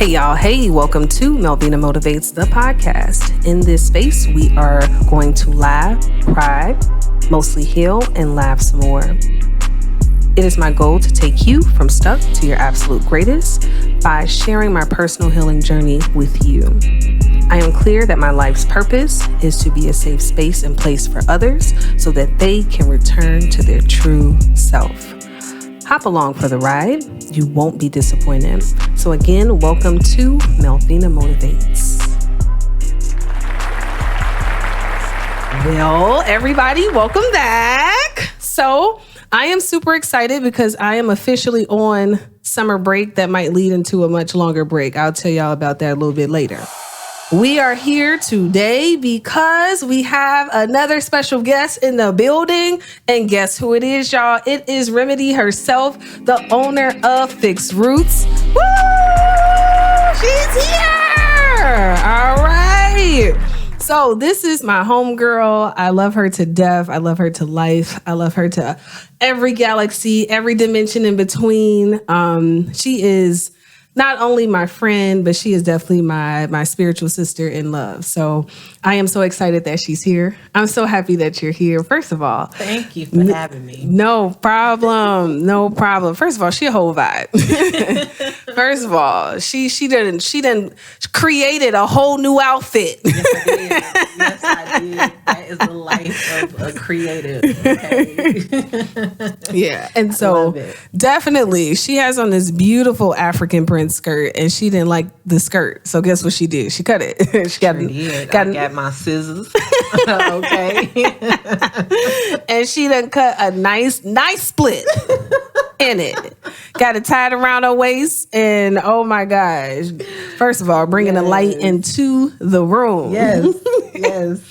Hey y'all, hey, welcome to Melvina Motivates, the podcast. In this space, we are going to laugh, cry, mostly heal, and laugh some more. It is my goal to take you from stuck to your absolute greatest by sharing my personal healing journey with you. I am clear that my life's purpose is to be a safe space and place for others so that they can return to their true self. Hop along for the ride. You won't be disappointed. So again, welcome to Melvina Motivates. Well, everybody, welcome back. So I am super excited because I am officially on summer break that might lead into a much longer break. I'll tell y'all about that a little bit later. We are here today because we have another special guest in the building. And guess who it is, y'all? It is RemeD herself, the owner of FixdRoots. Woo! She's here! All right. So this is my homegirl. I love her to death. I love her to life. I love her to every galaxy, every dimension in between. She is not only my friend, but she is definitely my spiritual sister in love. So I am so excited that she's here. I'm so happy that you're here. First of all, thank you for having me. No problem. No problem. First of all, she a whole vibe. First of all, she done created a whole new outfit. Yes, I did. Yes, I did. That is the life of a creative. Okay. Yeah. And so definitely she has on this beautiful African print skirt and she didn't like the skirt. So guess what she did? She cut it. I got my scissors. Okay. And she done cut a nice split in it. Got it tied around her waist. And oh my gosh. First of all, bringing the light into the room. Yes. Yes.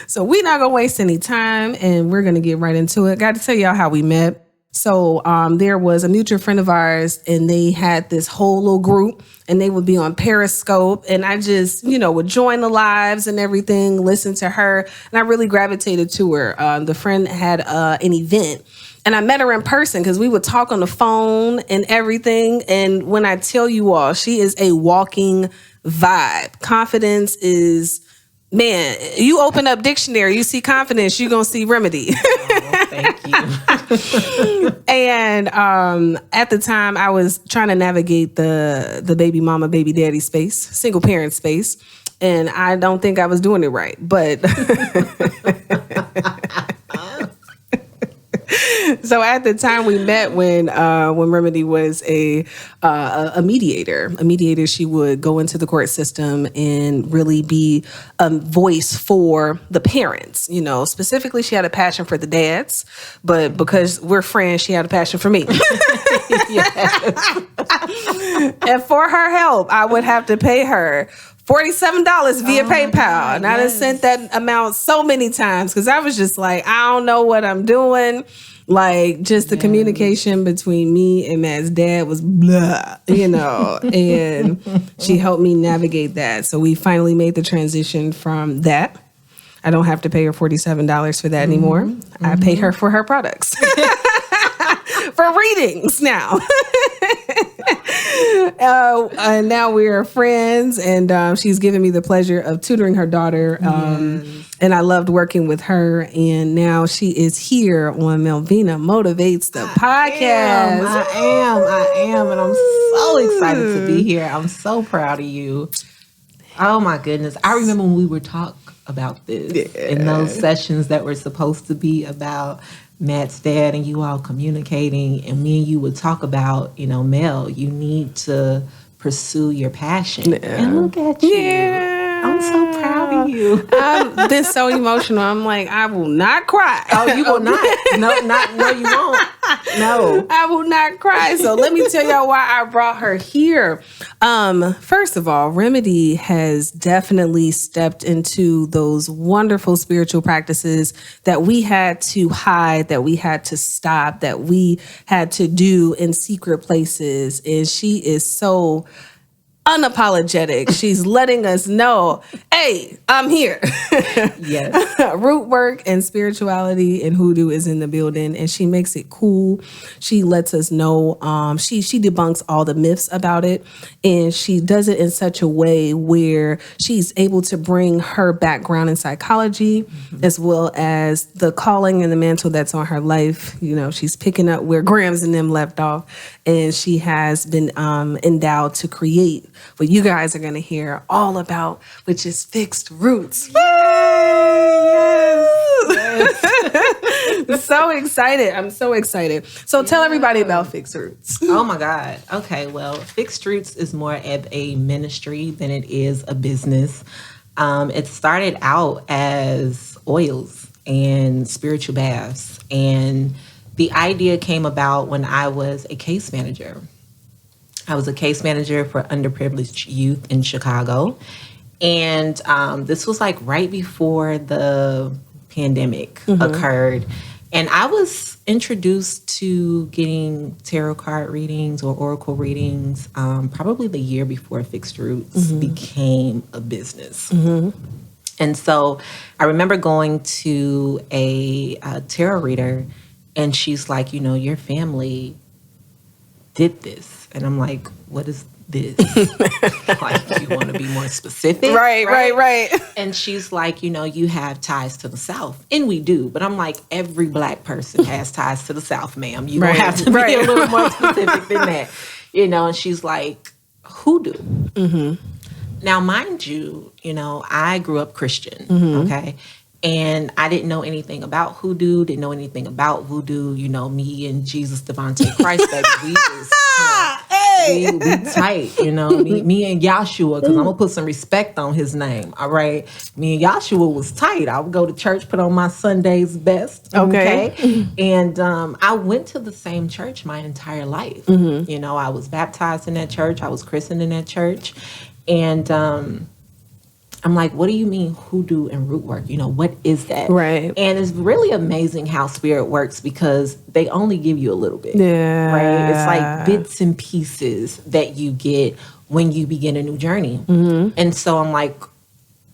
So we're not going to waste any time and we're going to get right into it. Got to tell y'all how we met. So there was a mutual friend of ours and they had this whole little group and they would be on Periscope and I just, would join the lives and everything, listen to her. And I really gravitated to her. The friend had an event and I met her in person because we would talk on the phone and everything. And when I tell you all, she is a walking vibe. Confidence is... Man, you open up dictionary, you see confidence, you're going to see RemeD. Oh, thank you. And at the time, I was trying to navigate the baby mama, baby daddy space, single parent space. And I don't think I was doing it right. But so at the time we met when RemeD was a mediator. A mediator, she would go into the court system and really be a voice for the parents. Specifically, she had a passion for the dads, but because we're friends, she had a passion for me. And for her help, I would have to pay her $47 via PayPal. God, and I done sent that amount so many times because I was just like, I don't know what I'm doing. Like, just the communication between me and Matt's dad was blah, and she helped me navigate that. So we finally made the transition from that. I don't have to pay her $47 for that anymore. Mm-hmm. I pay her for her products. For readings now. And now we are friends, and she's given me the pleasure of tutoring her daughter. And I loved working with her. And now she is here on Melvina Motivates, the podcast. I am. And I'm so excited to be here. I'm so proud of you. Oh, my goodness. I remember when we were talking about this in those sessions that were supposed to be about Matt's dad and you all communicating, and me and you would talk about, Mel, you need to pursue your passion. Yeah. And look at you. Yeah. I'm so proud of you. I've been so emotional. I'm like, I will not cry. Oh, you will not. No, you won't. No. I will not cry. So let me tell y'all why I brought her here. First of all, RemeD has definitely stepped into those wonderful spiritual practices that we had to hide, that we had to stop, that we had to do in secret places. And she is so unapologetic. She's letting us know, Hey, I'm here. Yes. Root work and spirituality and hoodoo is in the building, and she makes it cool. She lets us know. She debunks all the myths about it, and she does it in such a way where she's able to bring her background in psychology, as well as the calling and the mantle that's on her life. You know, she's picking up where Grams and them left off, and she has been endowed to create what you guys are going to hear all about, which is FixdRoots. Yes. So excited. I'm so excited. So tell everybody about FixdRoots. Oh my God. Okay. Well, FixdRoots is more of a ministry than it is a business. It started out as oils and spiritual baths. And the idea came about when I was a case manager. I was a case manager for underprivileged youth in Chicago. And this was like right before the pandemic occurred. And I was introduced to getting tarot card readings or oracle readings probably the year before FixdRoots became a business. And so I remember going to a tarot reader, and she's like, you know, your family did this. And I'm like, what is this? Like, you want to be more specific? Right. And she's like, you know, you have ties to the South. And we do. But I'm like, every Black person has ties to the South, ma'am. You don't have to be a little more specific than that. You know, and she's like, hoodoo. Now, mind you, you know, I grew up Christian, okay? And I didn't know anything about hoodoo, didn't know anything about voodoo. You know, me and Jesus Devontae Christ, baby, we was we tight, you know. Me and Yahshua, because I'm going to put some respect on his name, all right? Me and Yahshua was tight. I would go to church, put on my Sunday's best, okay? And I went to the same church my entire life. You know, I was baptized in that church. I was christened in that church. And I'm like, what do you mean hoodoo and root work? You know, what is that? Right. And it's really amazing how spirit works because they only give you a little bit. Yeah. Right? It's like bits and pieces that you get when you begin a new journey. And so I'm like,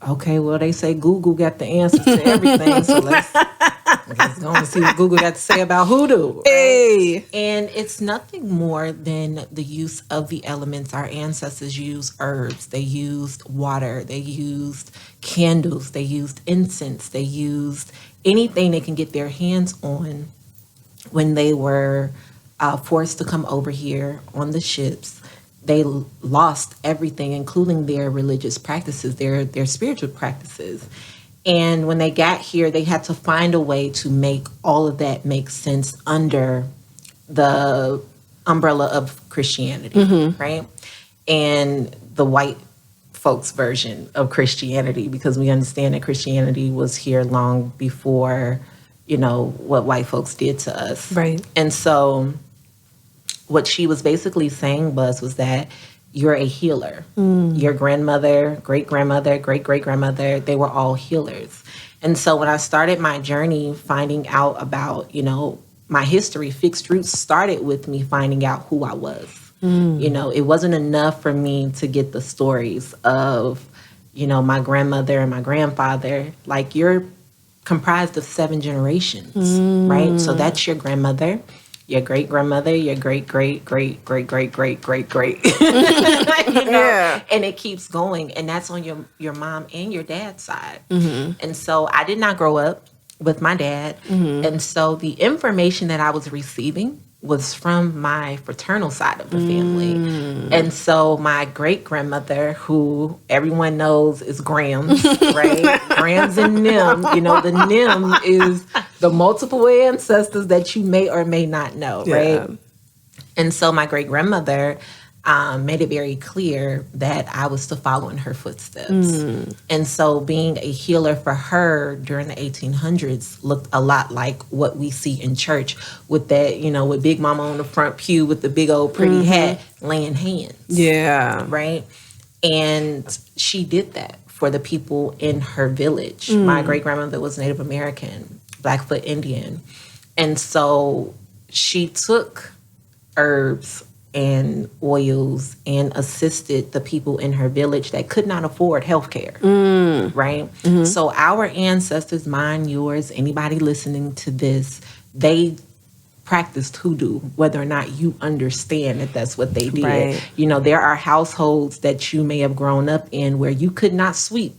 okay, well, they say Google got the answers to everything. So let's go and see what Google got to say about hoodoo. Right? Hey. And it's nothing more than the use of the elements. Our ancestors used herbs. They used water. They used candles. They used incense. They used anything they can get their hands on when they were forced to come over here on the ships. They lost everything, including their religious practices, their spiritual practices. And when they got here, they had to find a way to make all of that make sense under the umbrella of Christianity, right? And the white folks' version of Christianity, because we understand that Christianity was here long before, you know, what white folks did to us. Right. And so what she was basically saying was that you're a healer. Your grandmother, great-grandmother, great-great-grandmother, they were all healers. And so when I started my journey finding out about, you know, my history, FixdRoots started with me finding out who I was. You know, it wasn't enough for me to get the stories of, you know, my grandmother and my grandfather. Like, you're comprised of 7 generations, right? So that's your grandmother, your great grandmother, your great great great great great great great great, you know? Yeah. And it keeps going, and that's on your mom and your dad's side. And so I did not grow up with my dad, and so the information that I was receiving was from my fraternal side of the family. And so my great grandmother, who everyone knows is Grams, right? Grams and Nim, you know, the Nim is the multiple ancestors that you may or may not know, right? And so my great grandmother made it very clear that I was to follow in her footsteps. And so being a healer for her during the 1800s looked a lot like what we see in church with that, you know, with Big Mama on the front pew with the big old pretty hat laying hands. Yeah. Right? And she did that for the people in her village. My great grandmother was Native American, Blackfoot Indian. And so she took herbs and oils and assisted the people in her village that could not afford health care, right? So our ancestors, mine, yours, anybody listening to this, they practiced hoodoo, whether or not you understand that that's what they did. Right. You know, there are households that you may have grown up in where you could not sweep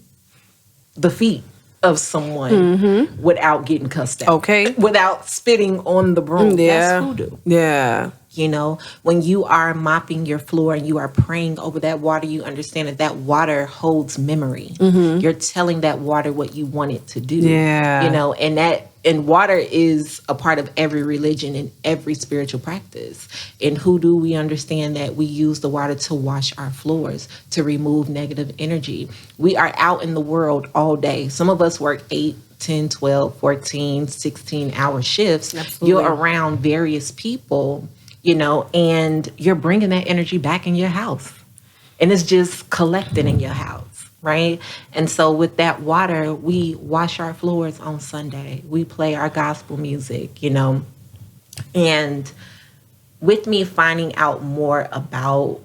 the feet of someone without getting cussed out. Okay. Without spitting on the broom. Yeah. That's hoodoo. Yeah. You know, when you are mopping your floor and you are praying over that water, you understand that that water holds memory. You're telling that water what you want it to do. Yeah. You know, and water is a part of every religion and every spiritual practice. In hoodoo, we understand that we use the water to wash our floors, to remove negative energy. We are out in the world all day. Some of us work 8, 10, 12, 14, 16-hour shifts. Absolutely. You're around various people, you know, and you're bringing that energy back in your house. And it's just collected in your house. Right. And so with that water, we wash our floors on Sunday. We play our gospel music, you know. And with me finding out more about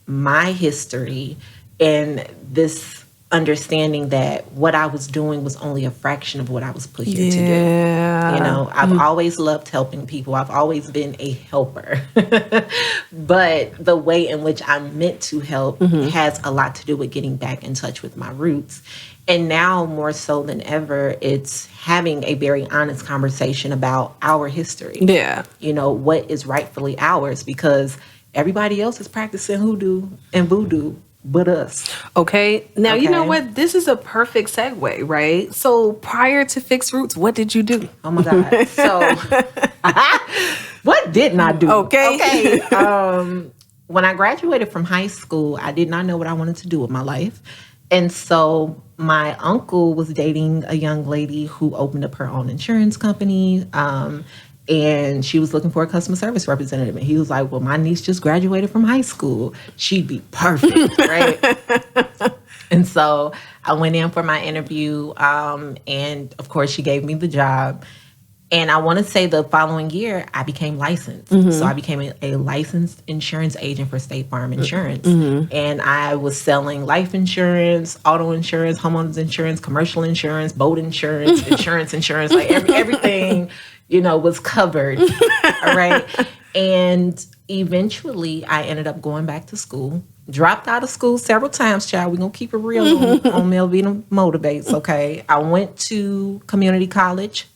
my history and this understanding that what I was doing was only a fraction of what I was put here to do. You know, I've always loved helping people. I've always been a helper. But the way in which I'm meant to help has a lot to do with getting back in touch with my roots. And now more so than ever, it's having a very honest conversation about our history. Yeah. You know, what is rightfully ours, because everybody else is practicing hoodoo and voodoo but us. Okay. Now, you know Okay. what? This is a perfect segue, right? So prior to FixdRoots, what did you do? Oh my God. So what didn't I do? Okay. When I graduated from high school, I did not know what I wanted to do with my life. And so my uncle was dating a young lady who opened up her own insurance company. And she was looking for a customer service representative. And he was like, well, my niece just graduated from high school. She'd be perfect, right? And so I went in for my interview. And of course, she gave me the job. And I want to say the following year, I became licensed. So I became a licensed insurance agent for State Farm Insurance. And I was selling life insurance, auto insurance, homeowners insurance, commercial insurance, boat insurance, insurance, like everything, you know, was covered. All right. And eventually I ended up going back to school. Dropped out of school several times, child. We're going to keep it real on Melvina Motivates, okay? I went to community college,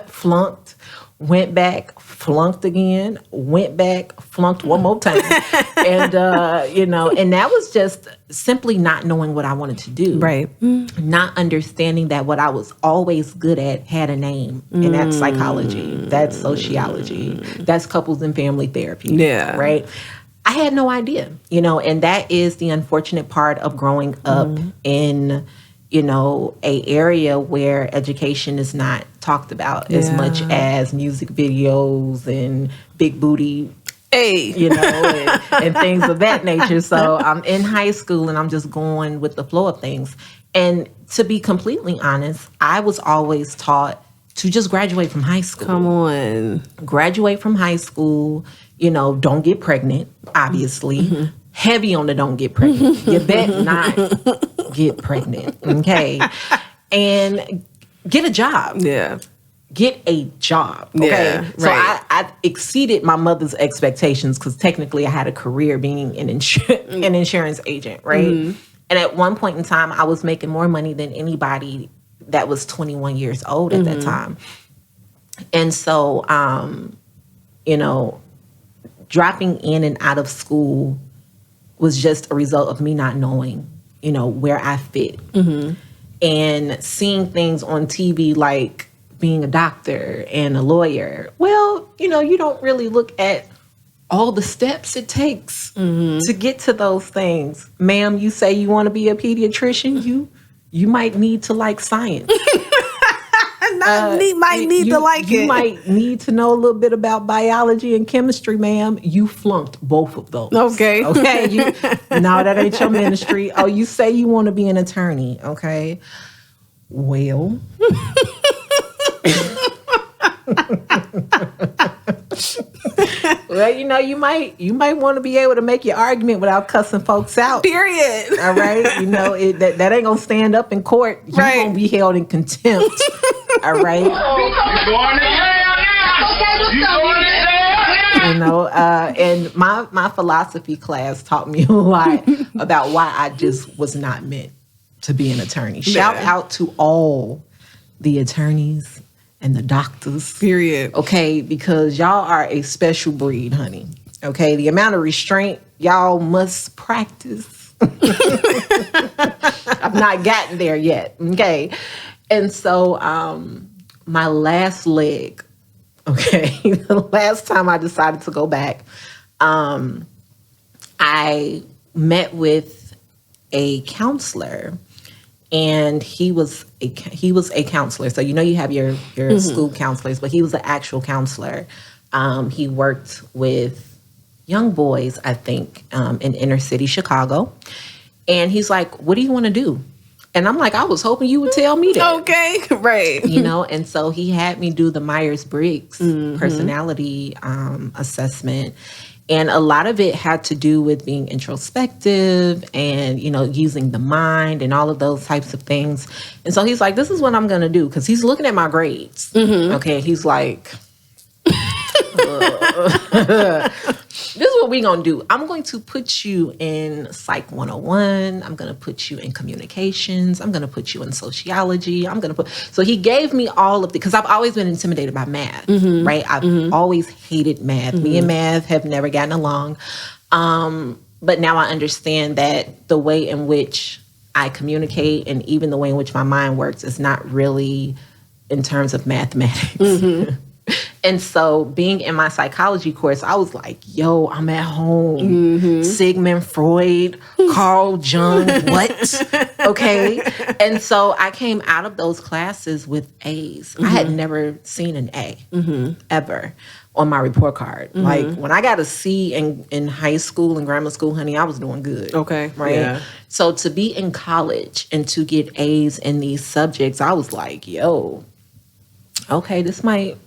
flunked, went back, flunked again, went back, flunked one more time. And, you know, and that was just simply not knowing what I wanted to do. Right. Not understanding that what I was always good at had a name, and that's psychology, that's sociology, that's couples and family therapy. Yeah. Right? I had no idea, you know, and that is the unfortunate part of growing up in, you know, a area where education is not talked about as much as music videos and big booty, you know, and things of that nature. So I'm in high school and I'm just going with the flow of things. And to be completely honest, I was always taught to just graduate from high school. Come on. Graduate from high school, you know, don't get pregnant, obviously. Heavy on the don't get pregnant. You bet not get pregnant, okay? And get a job. Yeah. Get a job, okay? Yeah, So right. I exceeded my mother's expectations because technically I had a career being an insurance agent, right? And at one point in time, I was making more money than anybody that was 21 years old at that time. And so, you know, dropping in and out of school was just a result of me not knowing, you know, where I fit. And seeing things on TV like being a doctor and a lawyer. Well, you know, you don't really look at all the steps it takes to get to those things. Ma'am, you say you want to be a pediatrician, you might need to like science. You might need to know a little bit about biology and chemistry, ma'am. You flunked both of those. Okay. Okay. No, that ain't your ministry. Oh, you say you want to be an attorney. Okay. Well. Well, you might want to be able to make your argument without cussing folks out. Period. All right, that ain't gonna stand up in court. You're gonna be held in contempt. All right. And my philosophy class taught me a lot about why I just was not meant to be an attorney. Shout out to all the attorneys and the doctors. Period. Okay, because y'all are a special breed, honey. Okay, the amount of restraint y'all must practice. I've not gotten there yet. Okay, and so my last leg. Okay, the last time I decided to go back, I met with a counselor, and he was a counselor. So you have your school counselors, but he was an actual counselor. He worked with young boys, I think, in inner city Chicago, and he's like, "What do you want to do?" And I'm like, I was hoping you would tell me that. Okay, right. And so he had me do the Myers-Briggs personality assessment. And a lot of it had to do with being introspective and, using the mind and all of those types of things. And so he's like, this is what I'm going to do. Because he's looking at my grades. Okay, he's like... This is what we're going to do. I'm going to put you in Psych 101. I'm going to put you in communications. I'm going to put you in sociology. So he gave me all of because I've always been intimidated by math, right? I've always hated math. Me and math have never gotten along. But now I understand that the way in which I communicate and even the way in which my mind works is not really in terms of mathematics. And so being in my psychology course, I was like, yo, I'm at home. Sigmund Freud, Carl Jung, what? Okay. And so I came out of those classes with A's. I had never seen an A ever on my report card. Like when I got a C in high school and grammar school, honey, I was doing good. Okay. Right. Yeah. So to be in college and to get A's in these subjects, I was like, yo, okay, this might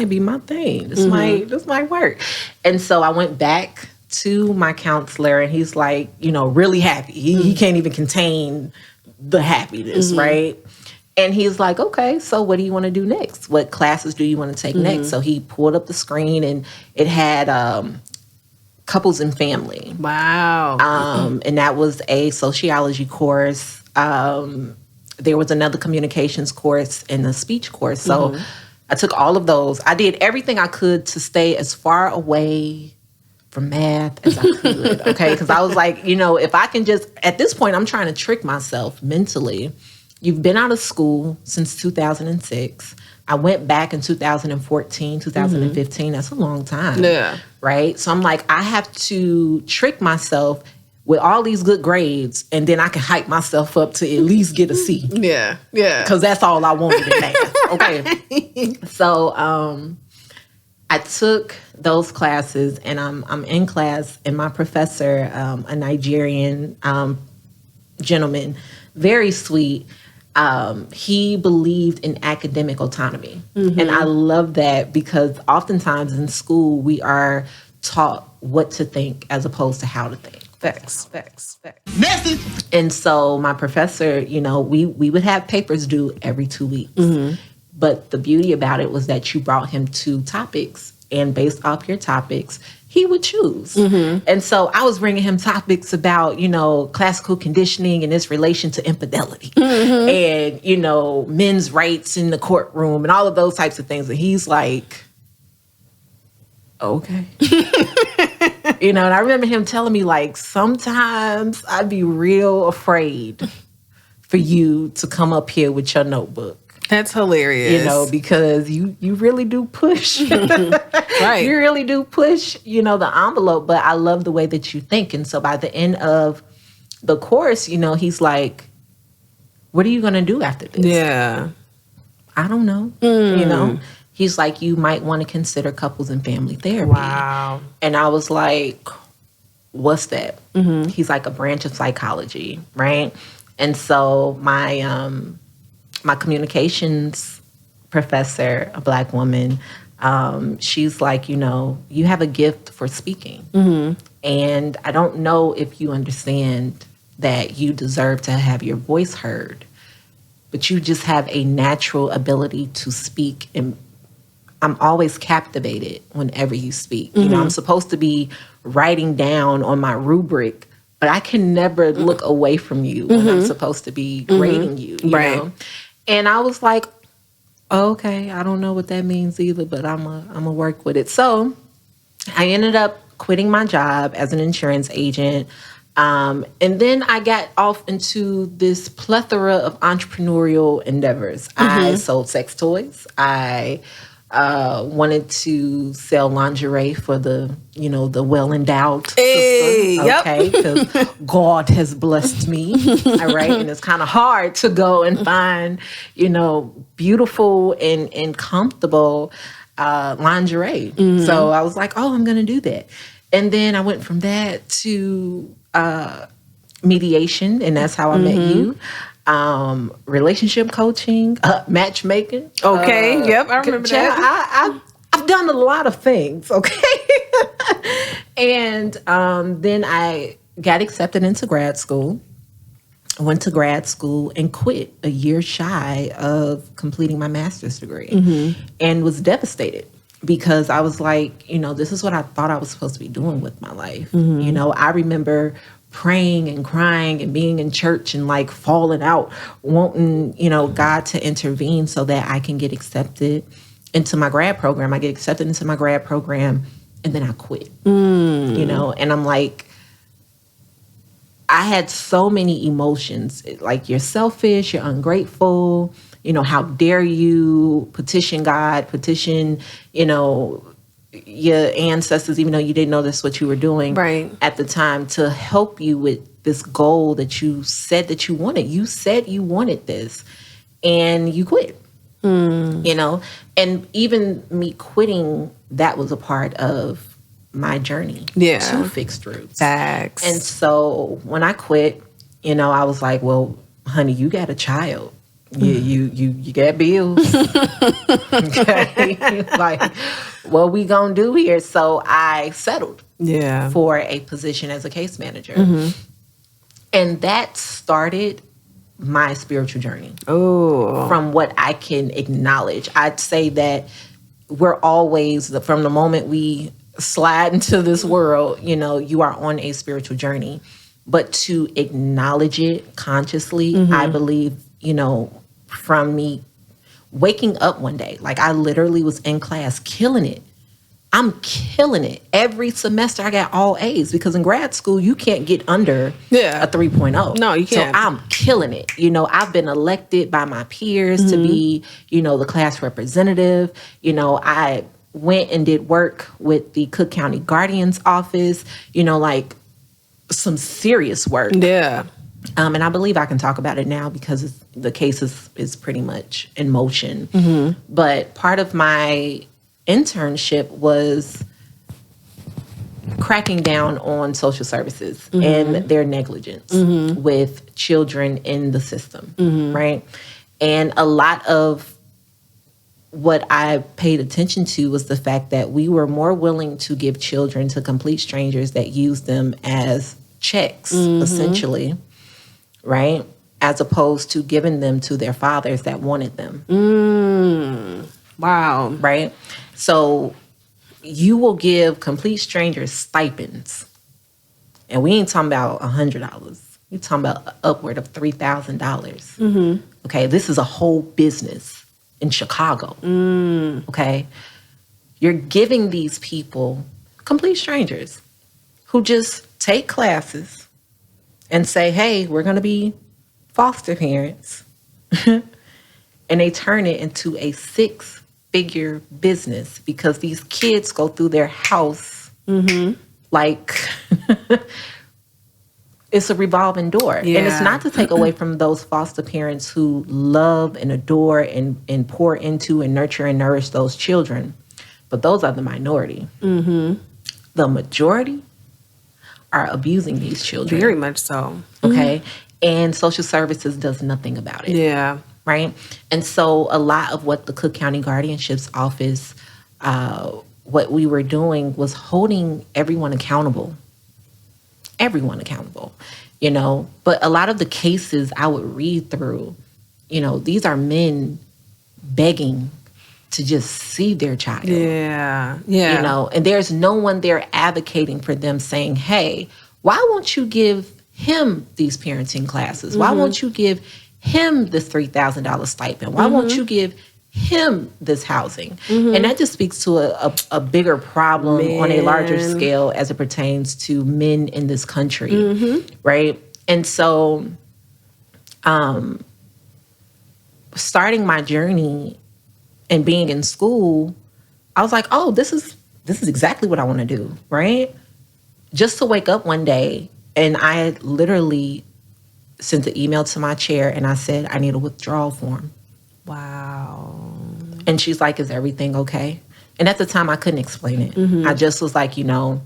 be my thing. This might work. And so I went back to my counselor, and he's like, really happy. He can't even contain the happiness, right? And he's like, okay, so what do you want to do next? What classes do you want to take next? So he pulled up the screen, and it had couples and family. Wow. And that was a sociology course. There was another communications course and a speech course. So I took all of those. I did everything I could to stay as far away from math as I could, okay? Because I was like, if I can just, at this point, I'm trying to trick myself mentally. You've been out of school since 2006. I went back in 2014, 2015. That's a long time. Yeah. Right? So I'm like, I have to trick myself with all these good grades, and then I can hype myself up to at least get a C. Yeah, yeah. Because that's all I wanted in math. Okay. So I took those classes, and I'm in class, and my professor, a Nigerian gentleman, very sweet, he believed in academic autonomy. And I love that because oftentimes in school, we are taught what to think as opposed to how to think. Facts. Nasty. And so my professor, we would have papers due every 2 weeks. But the beauty about it was that you brought him 2 topics, and based off your topics, he would choose. And so I was bringing him topics about, classical conditioning and its relation to infidelity and, men's rights in the courtroom and all of those types of things. And he's like, okay. And I remember him telling me, like, sometimes I'd be real afraid for you to come up here with your notebook. That's hilarious. Because you really do push. Right. You really do push, the envelope. But I love the way that you think. And so by the end of the course, he's like, what are you going to do after this? Yeah. I don't know. He's like, you might want to consider couples and family therapy. Wow. And I was like, what's that? He's like, a branch of psychology, right? And so my communications professor, a Black woman, she's like, you have a gift for speaking. And I don't know if you understand that you deserve to have your voice heard, but you just have a natural ability to speak. And I'm always captivated whenever you speak. I'm supposed to be writing down on my rubric, but I can never look away from you when I'm supposed to be grading you, you know? And I was like, okay, I don't know what that means either, but I'm a work with it. So I ended up quitting my job as an insurance agent. And then I got off into this plethora of entrepreneurial endeavors. I sold sex toys. I wanted to sell lingerie for the well-endowed system. Okay, because God has blessed me. All right, and it's kind of hard to go and find, beautiful and comfortable lingerie. So I was like, oh, I'm going to do that. And then I went from that to mediation, and that's how I met you. Relationship coaching, matchmaking. Okay, yep, I remember that. I've done a lot of things, okay? And then I got accepted into grad school. I went to grad school and quit a year shy of completing my master's degree and was devastated because I was like, this is what I thought I was supposed to be doing with my life. I remember praying and crying and being in church and like falling out, wanting, God to intervene so that I can get accepted into my grad program. I get accepted into my grad program and then I quit, and I'm like, I had so many emotions, like you're selfish, you're ungrateful, how dare you petition God, petition, your ancestors, even though you didn't know that's what you were doing at the time, to help you with this goal that you said that you wanted. You said you wanted this and you quit, and even me quitting, that was a part of my journey to FixdRoots. Facts. And so when I quit, I was like, well, honey, you got a child. You got bills. Okay. Like, what we gonna do here? So I settled for a position as a case manager. And that started my spiritual journey. Oh. From what I can acknowledge. I'd say that we're always, from the moment we slide into this world, you are on a spiritual journey. But to acknowledge it consciously, I believe, from me waking up one day, like I literally was in class killing it. I'm killing it. Every semester I got all A's because in grad school, you can't get under a 3.0. No, you can't. So I'm killing it. I've been elected by my peers to be, the class representative. I went and did work with the Cook County Guardian's office, like some serious work. Yeah. And I believe I can talk about it now because the case is pretty much in motion. But part of my internship was cracking down on social services and their negligence with children in the system, right? And a lot of what I paid attention to was the fact that we were more willing to give children to complete strangers that used them as checks, essentially, right? As opposed to giving them to their fathers that wanted them. Wow. Right? So you will give complete strangers stipends. And we ain't talking about $100. We're talking about upward of $3,000. Okay, this is a whole business in Chicago. Okay? You're giving these people, complete strangers, who just take classes and say, hey, we're going to be foster parents. And they turn it into a 6-figure business because these kids go through their house like it's a revolving door. Yeah. And it's not to take away from those foster parents who love and adore and pour into and nurture and nourish those children. But those are the minority. The majority are abusing these children. Very much so. Okay? And social services does nothing about it. Yeah. Right? And so a lot of what the Cook County Guardianship's office what we were doing was holding everyone accountable. Everyone accountable, you know. But a lot of the cases I would read through, you know, these are men begging to just see their child. Yeah. You know, and there's no one there advocating for them saying, hey, why won't you give him these parenting classes? Why won't you give him this $3,000 stipend? Why won't you give him this housing? And that just speaks to a bigger problem on a larger scale as it pertains to men in this country, right? And so starting my journey and being in school, I was like, oh, this is exactly what I want to do, right? Just to wake up one day, and I literally sent an email to my chair and I said, I need a withdrawal form. Wow. And she's like, is everything okay? And at the time, I couldn't explain it. I just was like, you know,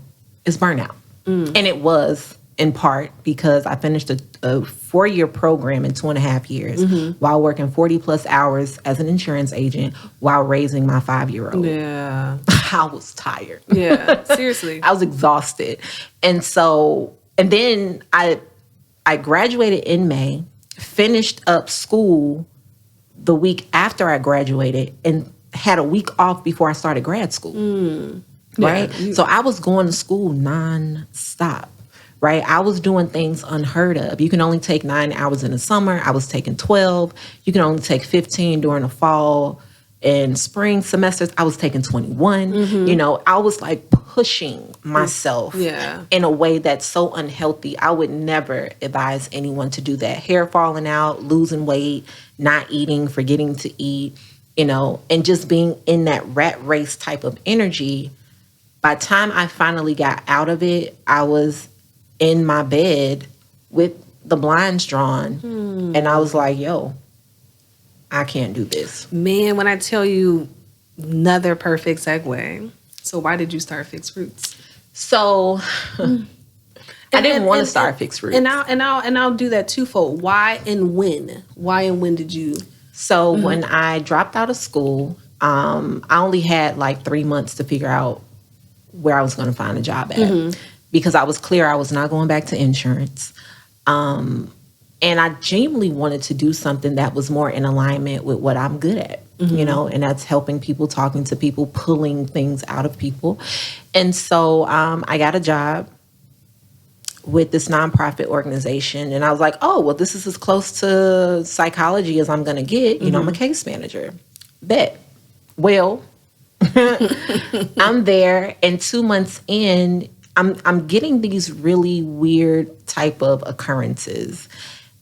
it's burnout. And it was, in part, because I finished a 4-year program in 2.5 years while working 40 plus hours as an insurance agent while raising my 5-year-old. Yeah. I was tired. Yeah, seriously. I was exhausted. And so, and then I graduated in May, finished up school the week after I graduated, and had a week off before I started grad school. Right? Yeah. So I was going to school nonstop. Right? I was doing things unheard of. You can only take 9 hours in the summer. I was taking 12. You can only take 15 during the fall and spring semesters. I was taking 21. You know, I was like pushing myself in a way that's so unhealthy. I would never advise anyone to do that. Hair falling out, losing weight, not eating, forgetting to eat, you know, and just being in that rat race type of energy. By the time I finally got out of it, I was in my bed with the blinds drawn. And I was like, yo, I can't do this. Man, when I tell you, another perfect segue. So why did you start FixdRoots? So I didn't want to start FixdRoots. And I'll do that twofold. Why and when? Why and when did you? So when I dropped out of school, I only had like 3 months to figure out where I was going to find a job at. Because I was clear I was not going back to insurance. And I genuinely wanted to do something that was more in alignment with what I'm good at, you know, and that's helping people, talking to people, pulling things out of people. And so I got a job with this nonprofit organization. And I was like, oh, well, this is as close to psychology as I'm going to get. You know, I'm a case manager. Bet. Well, I'm there, and 2 months in, I'm getting these really weird type of occurrences.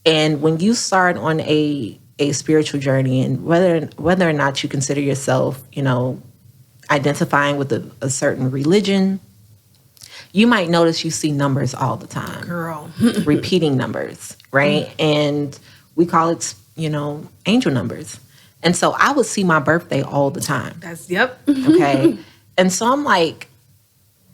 And when you start on a spiritual journey, and whether or not you consider yourself, you know, identifying with a certain religion, you might notice you see numbers all the time. Girl. Repeating numbers, right? And we call it, you know, angel numbers. And so I would see my birthday all the time. Yep. Okay. And so I'm like,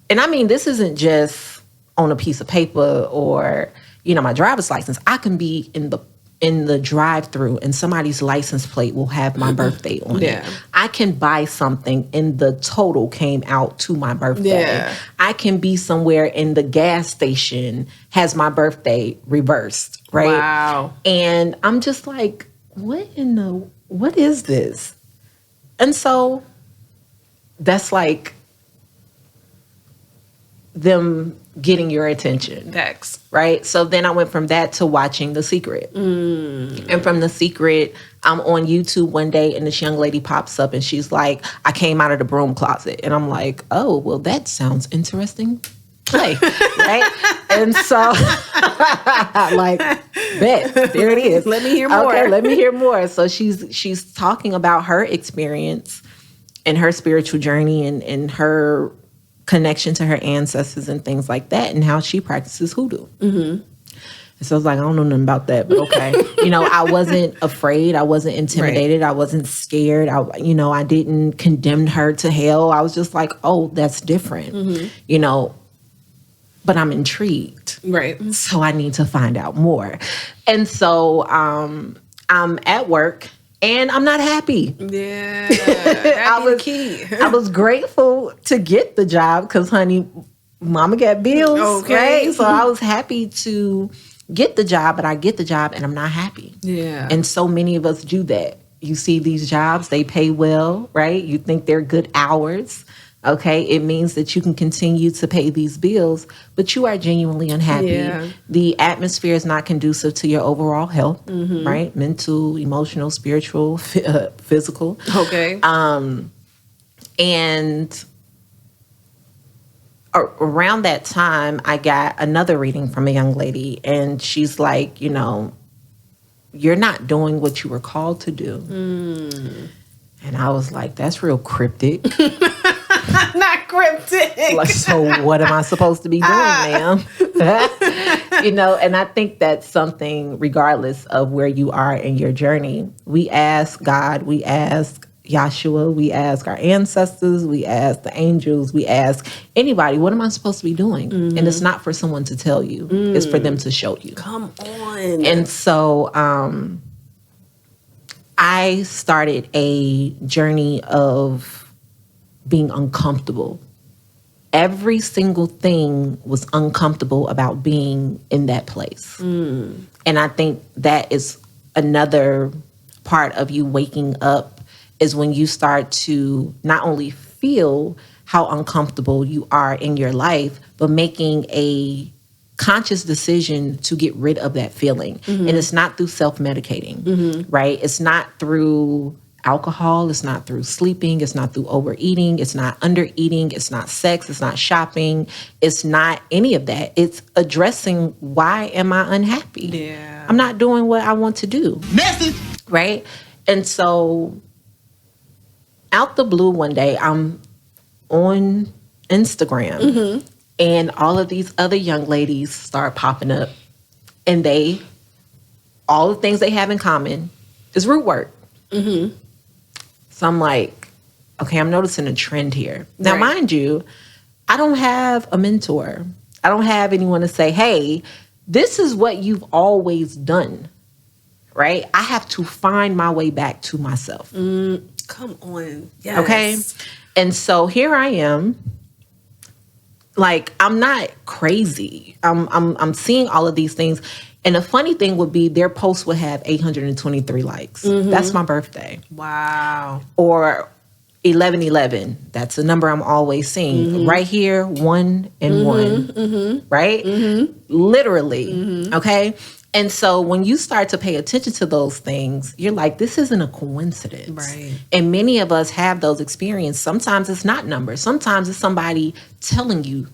and I mean, this isn't just on a piece of paper or, you know, my driver's license. I can be in the drive-through and somebody's license plate will have my birthday on it. I can buy something and the total came out to my birthday. I can be somewhere and the gas station has my birthday reversed, right? Wow. And I'm just like, what is this? And so that's like them getting your attention. Facts. Right? So then I went from that to watching The Secret. And from The Secret, I'm on YouTube one day and this young lady pops up and she's like, I came out of the broom closet. And I'm like, oh, well, that sounds interesting. Play. Right? And so, like, bet, there it is. Let me hear more. Okay, let me hear more. So she's talking about her experience and her spiritual journey and her connection to her ancestors and things like that, and how she practices hoodoo. And so I was like, I don't know nothing about that, but okay. You know, I wasn't afraid. I wasn't intimidated. I wasn't scared. I didn't condemn her to hell. I was just like, oh, that's different. You know, but I'm intrigued. Right. So I need to find out more. And so I'm at work and I'm not happy. Yeah, that'd be the key. I was grateful to get the job because, honey, mama got bills, Okay. right? So I was happy to get the job, but I get the job and I'm not happy. Yeah. And so many of us do that. You see these jobs, they pay well, right? You think they're good hours. Okay, it means that you can continue to pay these bills, but you are genuinely unhappy. Yeah. The atmosphere is not conducive to your overall health, right? Mental, emotional, spiritual, physical. Okay. And around that time, I got another reading from a young lady, and she's like, you know, you're not doing what you were called to do. And I was like, that's real cryptic. Not cryptic. Like, so what am I supposed to be doing, ma'am? You know, and I think that's something, regardless of where you are in your journey, we ask God, we ask Yahshua, we ask our ancestors, we ask the angels, we ask anybody, what am I supposed to be doing? And it's not for someone to tell you, it's for them to show you. Come on. And so I started a journey of being uncomfortable. Every single thing was uncomfortable about being in that place. And I think that is another part of you waking up, is when you start to not only feel how uncomfortable you are in your life, but making a conscious decision to get rid of that feeling. And it's not through self-medicating, right? It's not through alcohol, it's not through sleeping, it's not through overeating, it's not undereating, it's not sex, it's not shopping, it's not any of that. It's addressing, why am I unhappy? Yeah. I'm not doing what I want to do. Message. Right? And so out the blue one day, I'm on Instagram and all of these other young ladies start popping up, and all the things they have in common is root work. So I'm like, okay, I'm noticing a trend here. Now, mind you, I don't have a mentor. I don't have anyone to say, hey, this is what you've always done, right? I have to find my way back to myself. Come on. Yes. Okay? And so here I am. Like, I'm not crazy. I'm seeing all of these things. And the funny thing would be their post would have 823 likes. That's my birthday. Wow. Or 1111. That's a number I'm always seeing. Right here, 1 and 1. Right? Literally. Okay? And so when you start to pay attention to those things, you're like, this isn't a coincidence. Right. And many of us have those experiences. Sometimes it's not numbers. Sometimes it's somebody telling you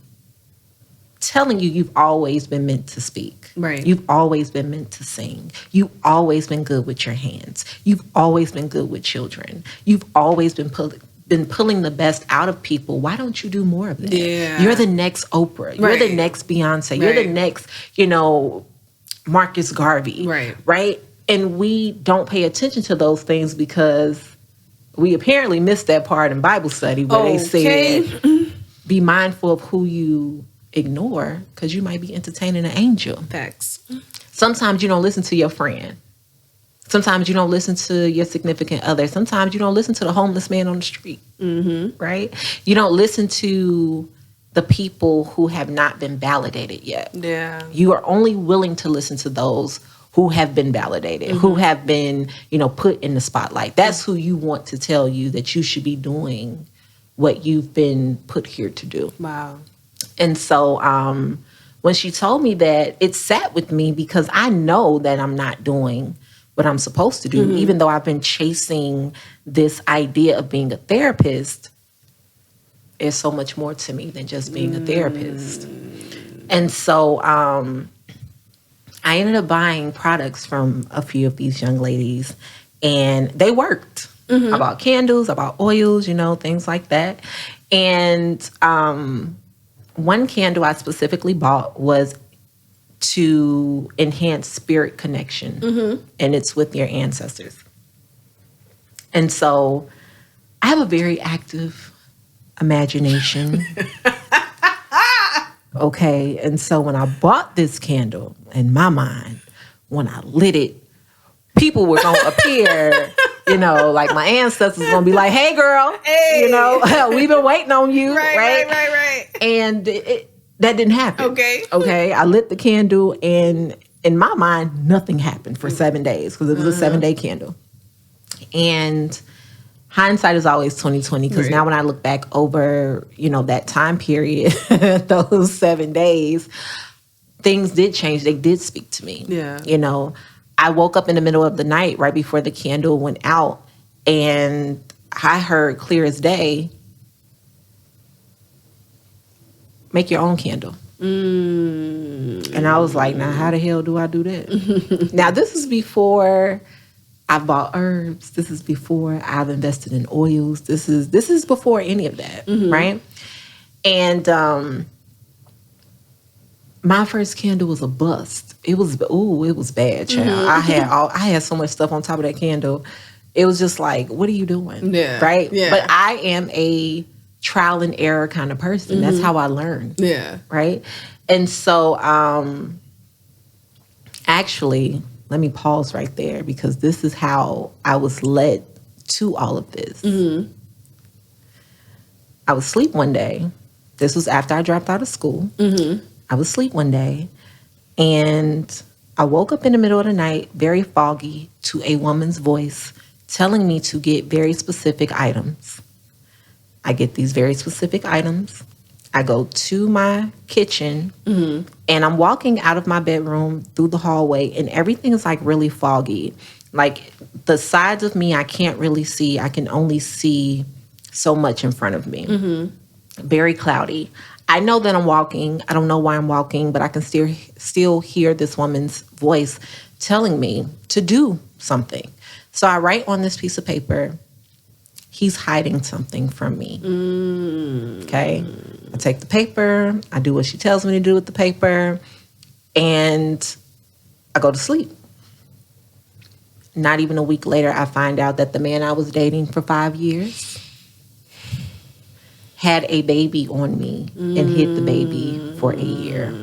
you've always been meant to speak. Right. You've always been meant to sing. You've always been good with your hands. You've always been good with children. You've always been pulling the best out of people. Why don't you do more of that? Yeah. You're the next Oprah. You're the next Beyonce. You're the next, Marcus Garvey. Right? And we don't pay attention to those things because we apparently missed that part in Bible study where they said, be mindful of who you ignore because you might be entertaining an angel. Facts. Sometimes you don't listen to your friend. Sometimes you don't listen to your significant other. Sometimes you don't listen to the homeless man on the street. Right? You don't listen to the people who have not been validated yet. Yeah. You are only willing to listen to those who have been validated, who have been, put in the spotlight. That's who you want to tell you that you should be doing what you've been put here to do. Wow. And so when she told me that, it sat with me because I know that I'm not doing what I'm supposed to do, even though I've been chasing this idea of being a therapist. There's so much more to me than just being a therapist. And so I ended up buying products from a few of these young ladies, and they worked. I bought candles, I bought oils, things like that. And one candle I specifically bought was to enhance spirit connection, and it's with your ancestors. And so I have a very active imagination. Okay, and so when I bought this candle, in my mind, when I lit it, people were going to appear You know, like my ancestors gonna be like, hey girl, Hey. you know, we've been waiting on you. Right. And that didn't happen. Okay. I lit the candle, and in my mind, nothing happened for 7 days because it was a 7-day candle. And hindsight is always 20/20 because now when I look back over, you know, that time period, those 7 days, things did change. They did speak to me. Yeah. You know, I woke up in the middle of the night right before the candle went out, and I heard clear as day, make your own candle. And I was like, now how the hell do I do that? Now this is before I've bought herbs. This is before I've invested in oils. This is before any of that, right? And my first candle was a bust. It was bad, child. I had so much stuff on top of that candle. It was just like, what are you doing? Yeah. Right? Yeah. But I am a trial and error kind of person. That's how I learn. Yeah. Right? And so actually, let me pause right there because this is how I was led to all of this. I was asleep one day. This was after I dropped out of school. I was asleep one day, and I woke up in the middle of the night, very foggy, to a woman's voice telling me to get very specific items. I get these very specific items. I go to my kitchen, and I'm walking out of my bedroom through the hallway, and everything is like really foggy. Like the sides of me, I can't really see. I can only see so much in front of me. Very cloudy. I know that I'm walking. I don't know why I'm walking, but I can still hear this woman's voice telling me to do something. So I write on this piece of paper, he's hiding something from me. Okay? I take the paper. I do what she tells me to do with the paper. And I go to sleep. Not even a week later, I find out that the man I was dating for 5 years had a baby on me and hid the baby for a year.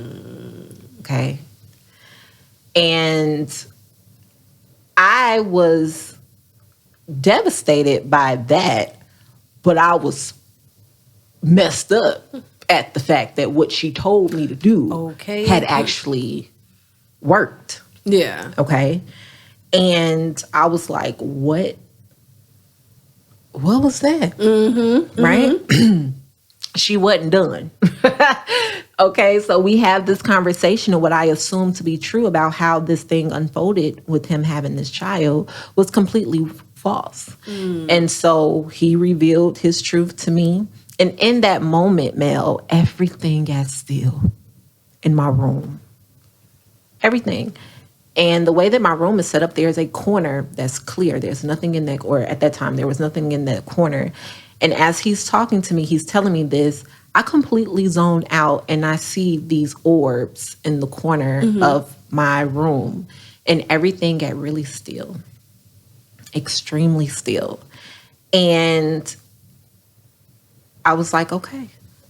Okay? And I was devastated by that, but I was messed up at the fact that what she told me to do had actually worked. Yeah. Okay? And I was like, what was that? Right? She wasn't done. Okay, so we have this conversation of what I assume to be true about how this thing unfolded with him having this child was completely false. And so he revealed his truth to me. And in that moment, Mel, everything got still in my room. Everything. And the way that my room is set up, there's a corner that's clear. There's nothing in that, or at that time, there was nothing in that corner. And as he's talking to me, he's telling me this, I completely zone out and I see these orbs in the corner of my room. And everything got really still, extremely still. And I was like, okay,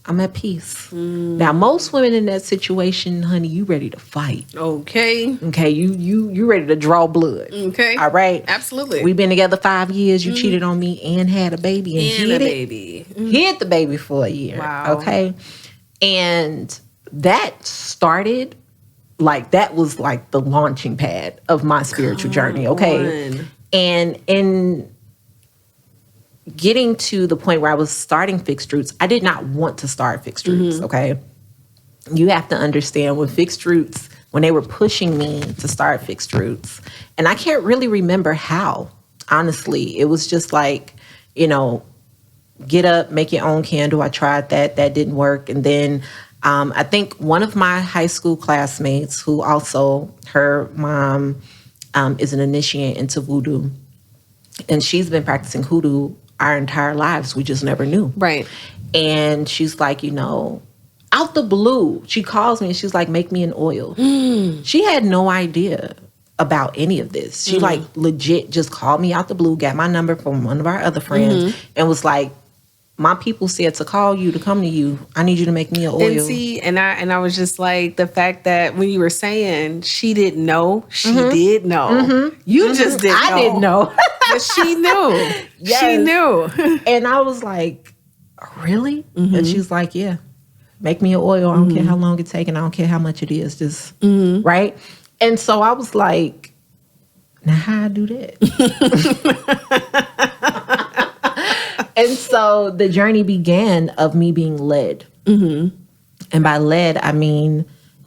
I'm at peace. Now, most women in that situation, honey, you ready to fight. Okay, you ready to draw blood. Okay. All right. Absolutely. We've been together 5 years. You cheated on me and had a baby. And hid a baby. Hid the baby for a year. Wow. Okay. And that started, like, that was like the launching pad of my spiritual journey. Okay. And in getting to the point where I was starting FixdRoots, I did not want to start FixdRoots, okay? You have to understand when FixdRoots, when they were pushing me to start FixdRoots, and I can't really remember how, honestly. It was just like, you know, get up, make your own candle. I tried that. That didn't work. And then I think one of my high school classmates, who also, her mom is an initiate into voodoo, and she's been practicing hoodoo our entire lives. We just never knew. Right. And she's like, you know, out the blue, she calls me and she's like, make me an oil. She had no idea about any of this. She like legit just called me out the blue, got my number from one of our other friends and was like, my people said to call you, to come to you. I need you to make me an oil. And see, and I was just like, the fact that when you were saying she didn't know, she did know. You just didn't know. I didn't know. But she knew. Yes. She knew. And I was like, really? And she's like, yeah, make me an oil. I don't care how long it takes, and I don't care how much it is. Just, right? And so I was like, now how I do that? And so the journey began of me being led. And by led, I mean,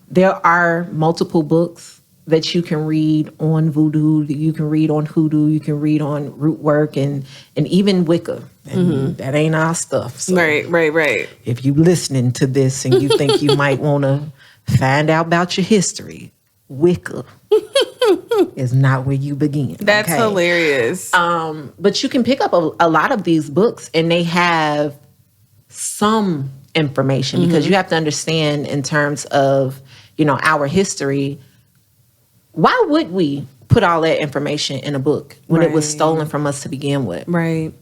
there are multiple books that you can read on voodoo, that you can read on hoodoo, you can read on root work, and even Wicca. And that ain't our stuff. So Right. if you listening to this and you think you might want to find out about your history, Wicca is not where you begin. That's hilarious. But you can pick up a lot of these books, and they have some information, because you have to understand in terms of, our history, why would we put all that information in a book when it was stolen from us to begin with? Right.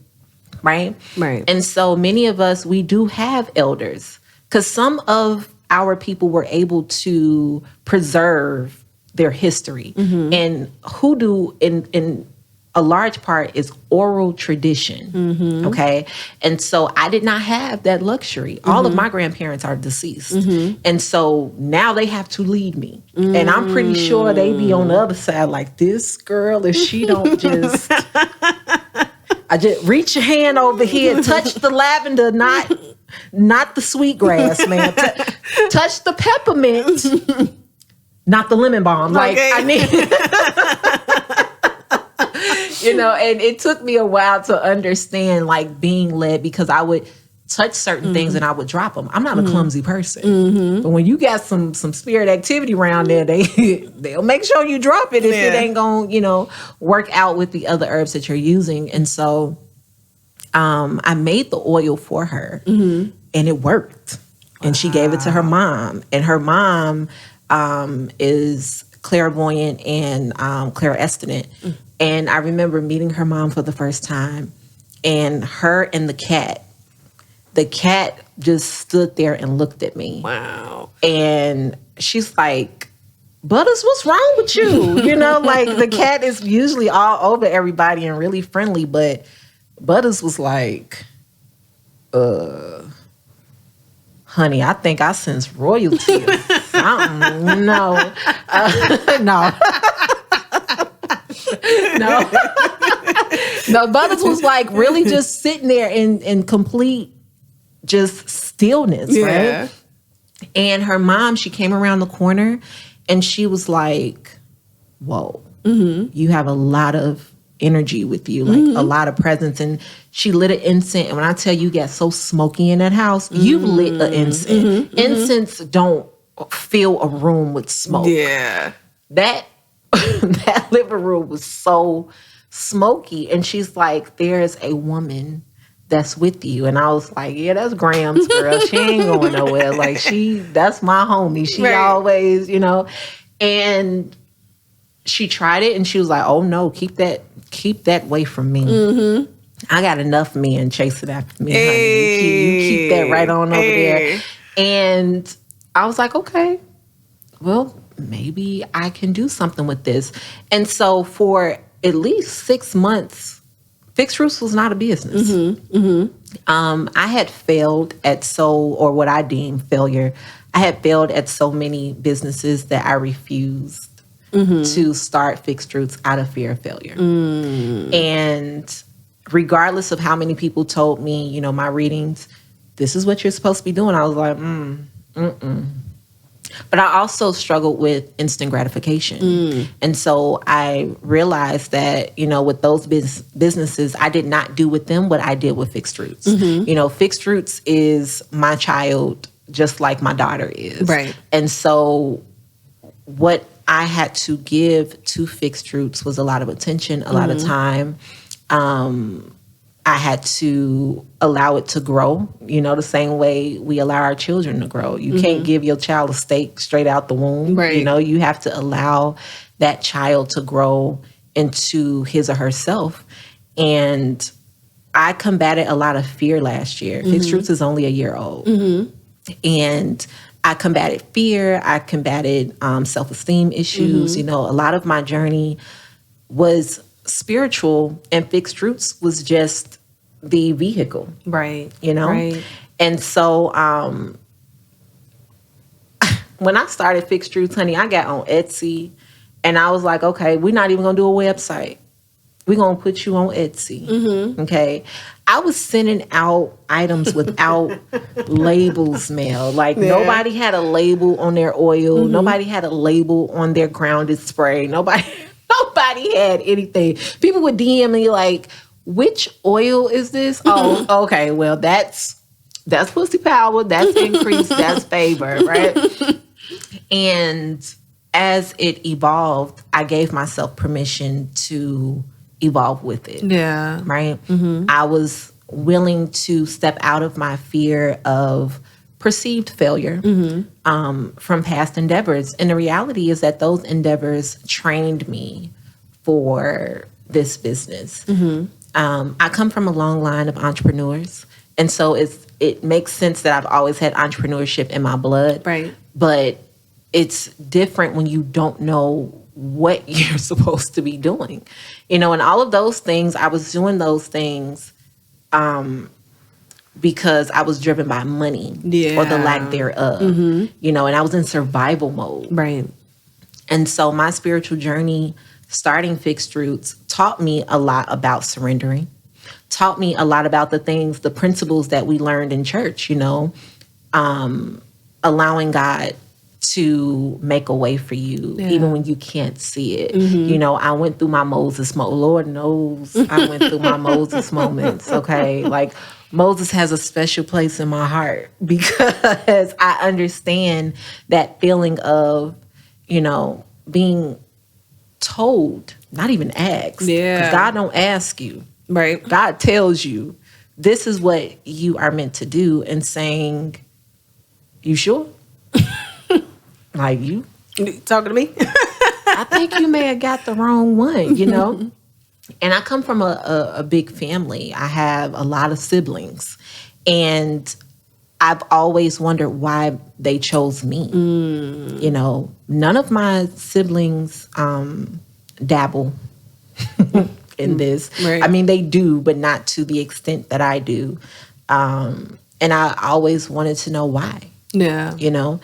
And so many of us, we do have elders, because some of our people were able to preserve their history. And hoodoo, in a large part, is oral tradition. Okay. And so I did not have that luxury. All of my grandparents are deceased. And so now they have to lead me. And I'm pretty sure they be on the other side like, this girl, if she don't just... I just reach your hand over here, touch the lavender, not the sweetgrass, man. Touch the peppermint, not the lemon balm. Like, I mean, and it took me a while to understand, like, being led, because I would touch certain things and I would drop them. I'm not a clumsy person. But when you got some spirit activity around there, they'll make sure you drop it if it ain't gonna, work out with the other herbs that you're using. And so I made the oil for her, and it worked. And she gave it to her mom. And her mom is clairvoyant and clairestimate. And I remember meeting her mom for the first time, and her and the cat just stood there and looked at me. Wow. And she's like, Butters, what's wrong with you? Like, the cat is usually all over everybody and really friendly, but Butters was like, honey, I think I sense royalty or something. No. No, Butters was like really just sitting there in complete just stillness, right? And her mom, she came around the corner and she was like, whoa, you have a lot of energy with you, like a lot of presence. And she lit an incense. And when I tell you, got so smoky in that house, you've lit an incense. Incense don't fill a room with smoke. Yeah. That living room was so smoky. And she's like, there's a woman that's with you. And I was like, yeah, that's Graham's girl. She ain't going nowhere. Like, that's my homie. She always, and she tried it and she was like, oh no, keep that away from me. I got enough men chasing after me, honey. You keep that right on over there. And I was like, okay, well, maybe I can do something with this. And so for at least 6 months, FixdRoots was not a business. I had failed at or what I deem failure. I had failed at so many businesses that I refused to start FixdRoots out of fear of failure. And regardless of how many people told me, my readings, this is what you're supposed to be doing, I was like, But I also struggled with instant gratification. And so I realized that, with those businesses, I did not do with them what I did with FixdRoots. FixdRoots is my child just like my daughter is. Right. And so what I had to give to FixdRoots was a lot of attention, a lot of time. I had to allow it to grow, the same way we allow our children to grow. You can't give your child a steak straight out the womb. Right. You have to allow that child to grow into his or herself. And I combated a lot of fear last year. FixdRoots is only a year old. And I combated fear. I combated self-esteem issues. You know, a lot of my journey was spiritual, and FixdRoots was just the vehicle. Right. You know? Right. And so when I started FixdRoots, honey, I got on Etsy, and I was like, okay, we're not even going to do a website. We're going to put you on Etsy. Okay. I was sending out items without labels, Mel. Like, nobody had a label on their oil. Nobody had a label on their grounded spray. Nobody had anything. People would DM me like, which oil is this? Oh, okay. Well, that's pussy power. That's increase. That's favor, right? And as it evolved, I gave myself permission to evolve with it. Yeah. Right? I was willing to step out of my fear of perceived failure from past endeavors. And the reality is that those endeavors trained me for this business. I come from a long line of entrepreneurs. And so it makes sense that I've always had entrepreneurship in my blood. Right. But it's different when you don't know what you're supposed to be doing. You know, and all of those things, I was doing those things because I was driven by money or the lack thereof. You know, and I was in survival mode. Right. And so my spiritual journey, starting FixdRoots, taught me a lot about surrendering, taught me a lot about the things, the principles that we learned in church, you know, allowing God to make a way for you, even when you can't see it. You know, I went through my Moses moment. Lord knows I went through my Moses moments, okay? Like, Moses has a special place in my heart because I understand that feeling of, you know, being told, not even asked. Because God don't ask you. Right. God tells you, this is what you are meant to do, and saying, you sure? Like, you talking to me? I think you may have got the wrong one, you know? And I come from a big family. I have a lot of siblings. And I've always wondered why they chose me. You know, none of my siblings dabble in this. Right. I mean, they do, but not to the extent that I do. And I always wanted to know why. Yeah. You know?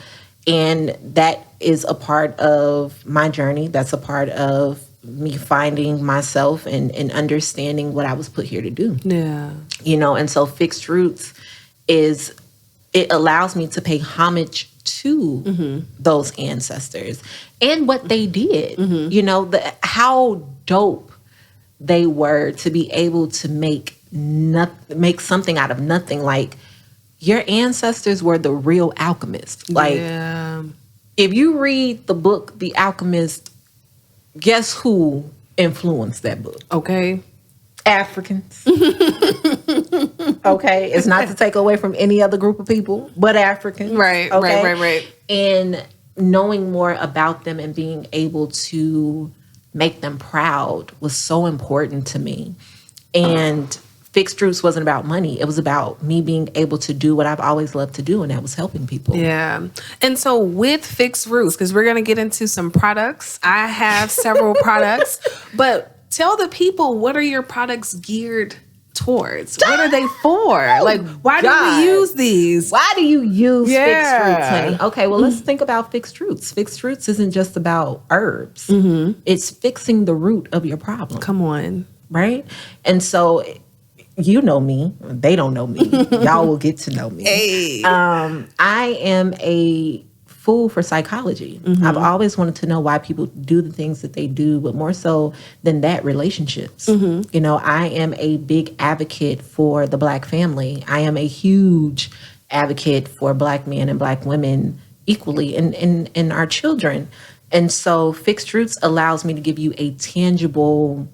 And that is a part of my journey. That's a part of me finding myself and understanding what I was put here to do. Yeah. You know, and so FixdRoots it allows me to pay homage to those ancestors and what they did. You know, how dope they were to be able to make something out of nothing. Like, your ancestors were the real alchemists. Like, if you read the book, The Alchemist, guess who influenced that book? Okay. Africans. Okay. It's not to take away from any other group of people, but Africans. Right, okay? right. And knowing more about them and being able to make them proud was so important to me. And FixdRoots wasn't about money. It was about me being able to do what I've always loved to do, and that was helping people. Yeah. And so with FixdRoots, because we're going to get into some products. I have several products, but tell the people, what are your products geared towards? What are they for? Like, why do we use these? Why do you use FixdRoots, honey? Okay, well, let's think about FixdRoots. FixdRoots isn't just about herbs. It's fixing the root of your problem. Come on. Right? And so, you know me. They don't know me. Y'all will get to know me. Hey. I am a fool for psychology. I've always wanted to know why people do the things that they do, but more so than that, relationships. You know, I am a big advocate for the Black family. I am a huge advocate for Black men and Black women equally, and our children. And so FixdRoots allows me to give you a tangible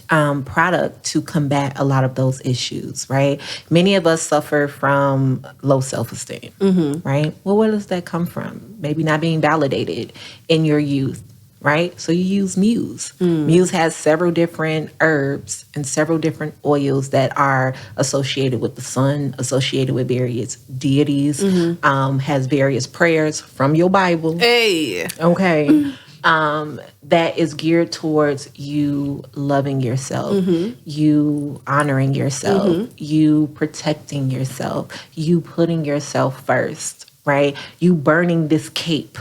product to combat a lot of those issues, right? Many of us suffer from low self-esteem, right? Well, where does that come from? Maybe not being validated in your youth, right? So you use Muse. Muse has several different herbs and several different oils that are associated with the sun, associated with various deities, has various prayers from your Bible. Hey. Okay. That is geared towards you loving yourself, you honoring yourself, you protecting yourself, you putting yourself first, right? You burning this cape,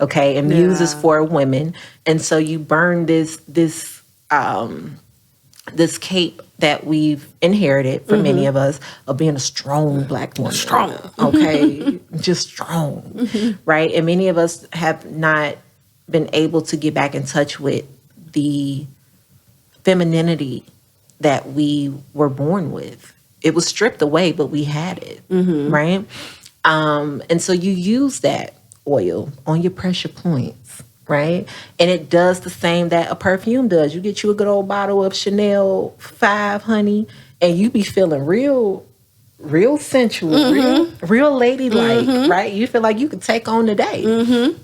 okay? And Muse is for women. And so you burn this cape that we've inherited for many of us of being a strong Black woman. Strong. Okay? Just strong, right? And many of us have not been able to get back in touch with the femininity that we were born with. It was stripped away, but we had it, right? And so you use that oil on your pressure points, right? And it does the same that a perfume does. You get you a good old bottle of Chanel 5, honey, and you be feeling real sensual, real ladylike, right? You feel like you could take on the day.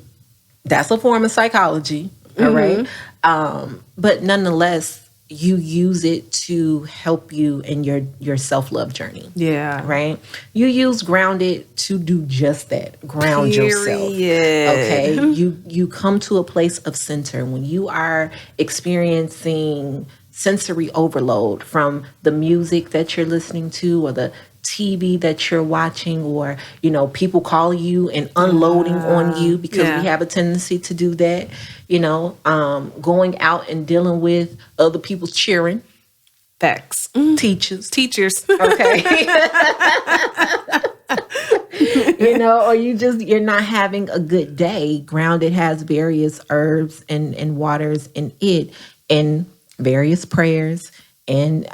That's a form of psychology, all right? But nonetheless, you use it to help you in your self-love journey. Yeah. Right? You use Grounded to do just that. Ground yourself. Okay? You come to a place of center when you are experiencing sensory overload from the music that you're listening to or the TV that you're watching, or, you know, people calling you and unloading on you, because we have a tendency to do that, you know, going out and dealing with other people's cheering. Facts. Teachers. Okay. You know, or you're not having a good day. Grounded has various herbs and waters in it, and various prayers and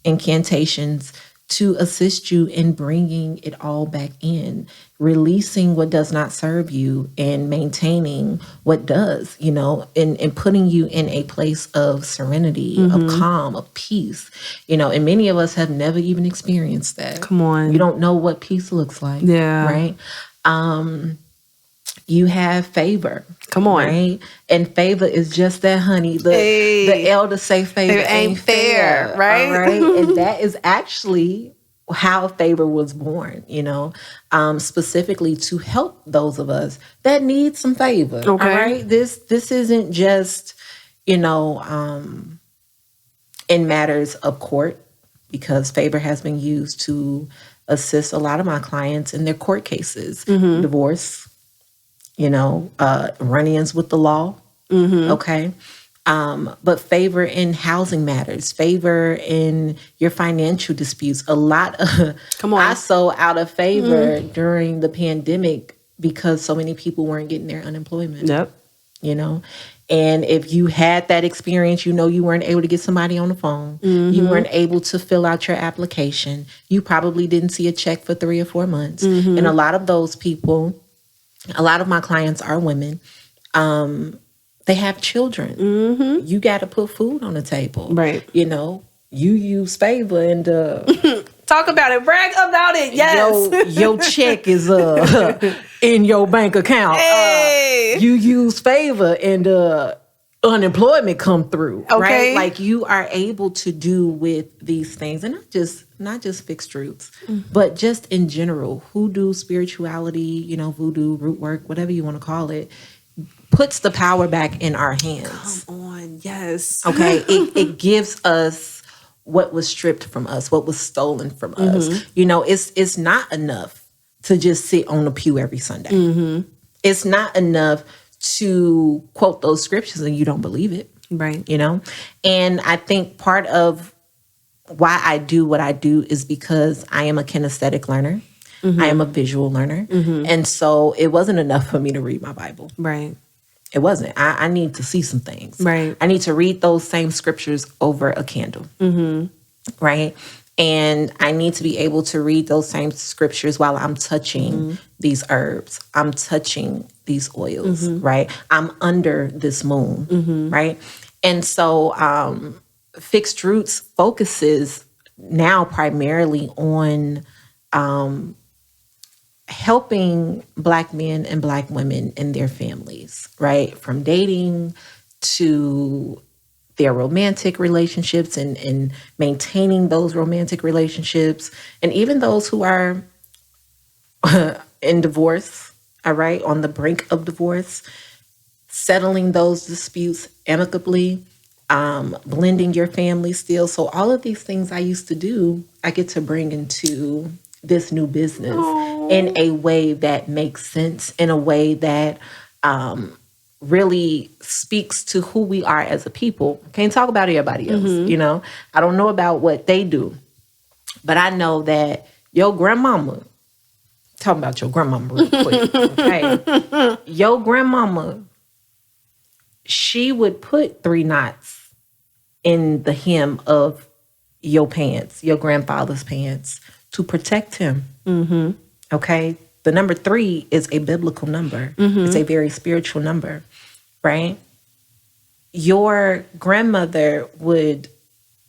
incantations to assist you in bringing it all back in, releasing what does not serve you and maintaining what does, you know, and putting you in a place of serenity, of calm, of peace, you know, and many of us have never even experienced that. Come on. You don't know what peace looks like. Yeah. Right? You have favor. Come on. Right? And favor is just that, honey. The elders say favor ain't fair. Right? All right? And that is actually how favor was born, you know, specifically to help those of us that need some favor. Okay. All right? This isn't just, you know, in matters of court, because favor has been used to assist a lot of my clients in their court cases, divorce, you know, run-ins with the law, okay? But favor in housing matters, favor in your financial disputes. A lot of, I saw out of favor during the pandemic because so many people weren't getting their unemployment. Yep. You know? And if you had that experience, you know, you weren't able to get somebody on the phone. You weren't able to fill out your application. You probably didn't see a check for 3 or 4 months. And a lot of those people, a lot of my clients are women. They have children. You got to put food on the table. Right. You know, you use favor and talk about it. Brag about it. Yes. Your check is in your bank account. Hey. You use favor and unemployment come through. Okay. Right? Like you are able to do with these things, and not just FixdRoots, but just in general, hoodoo, spirituality, you know, voodoo, root work, whatever you want to call it, puts the power back in our hands. Come on. Yes. Okay. It gives us what was stripped from us, what was stolen from us. You know, it's not enough to just sit on the pew every Sunday. It's not enough to quote those scriptures and you don't believe it. Right. You know? And I think part of why I do what I do is because I am a kinesthetic learner. I am a visual learner. And so it wasn't enough for me to read my Bible. Right. It wasn't. I need to see some things. Right. I need to read those same scriptures over a candle. Right. And I need to be able to read those same scriptures while I'm touching these herbs. I'm touching these oils, right? I'm under this moon, right? And so FixdRoots focuses now primarily on helping Black men and Black women and their families, right? From dating to their romantic relationships and maintaining those romantic relationships, and even those who are in divorce, all right, on the brink of divorce, settling those disputes amicably, blending your family still. So all of these things I used to do, I get to bring into this new business in a way that makes sense, in a way that really speaks to who we are as a people. Can't talk about everybody else, you know. I don't know about what they do, but I know that your grandmama, talking about your grandmama real quick, okay? Your grandmama, she would put 3 knots in the hem of your pants, your grandfather's pants, to protect him. Okay? The number 3 is a biblical number. It's a very spiritual number, right? Your grandmother would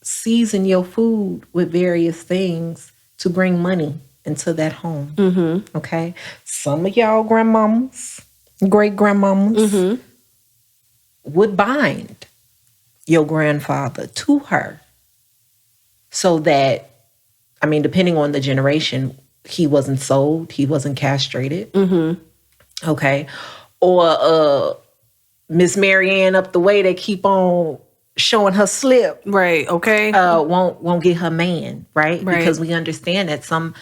season your food with various things to bring money into that home. Okay? Some of y'all grandmamas, great grandmamas, would bind your grandfather to her so that, I mean, depending on the generation, he wasn't sold, he wasn't castrated. Okay? Or Miss Marianne up the way, they keep on showing her slip. Right, okay. Won't get her man, right? Because we understand that some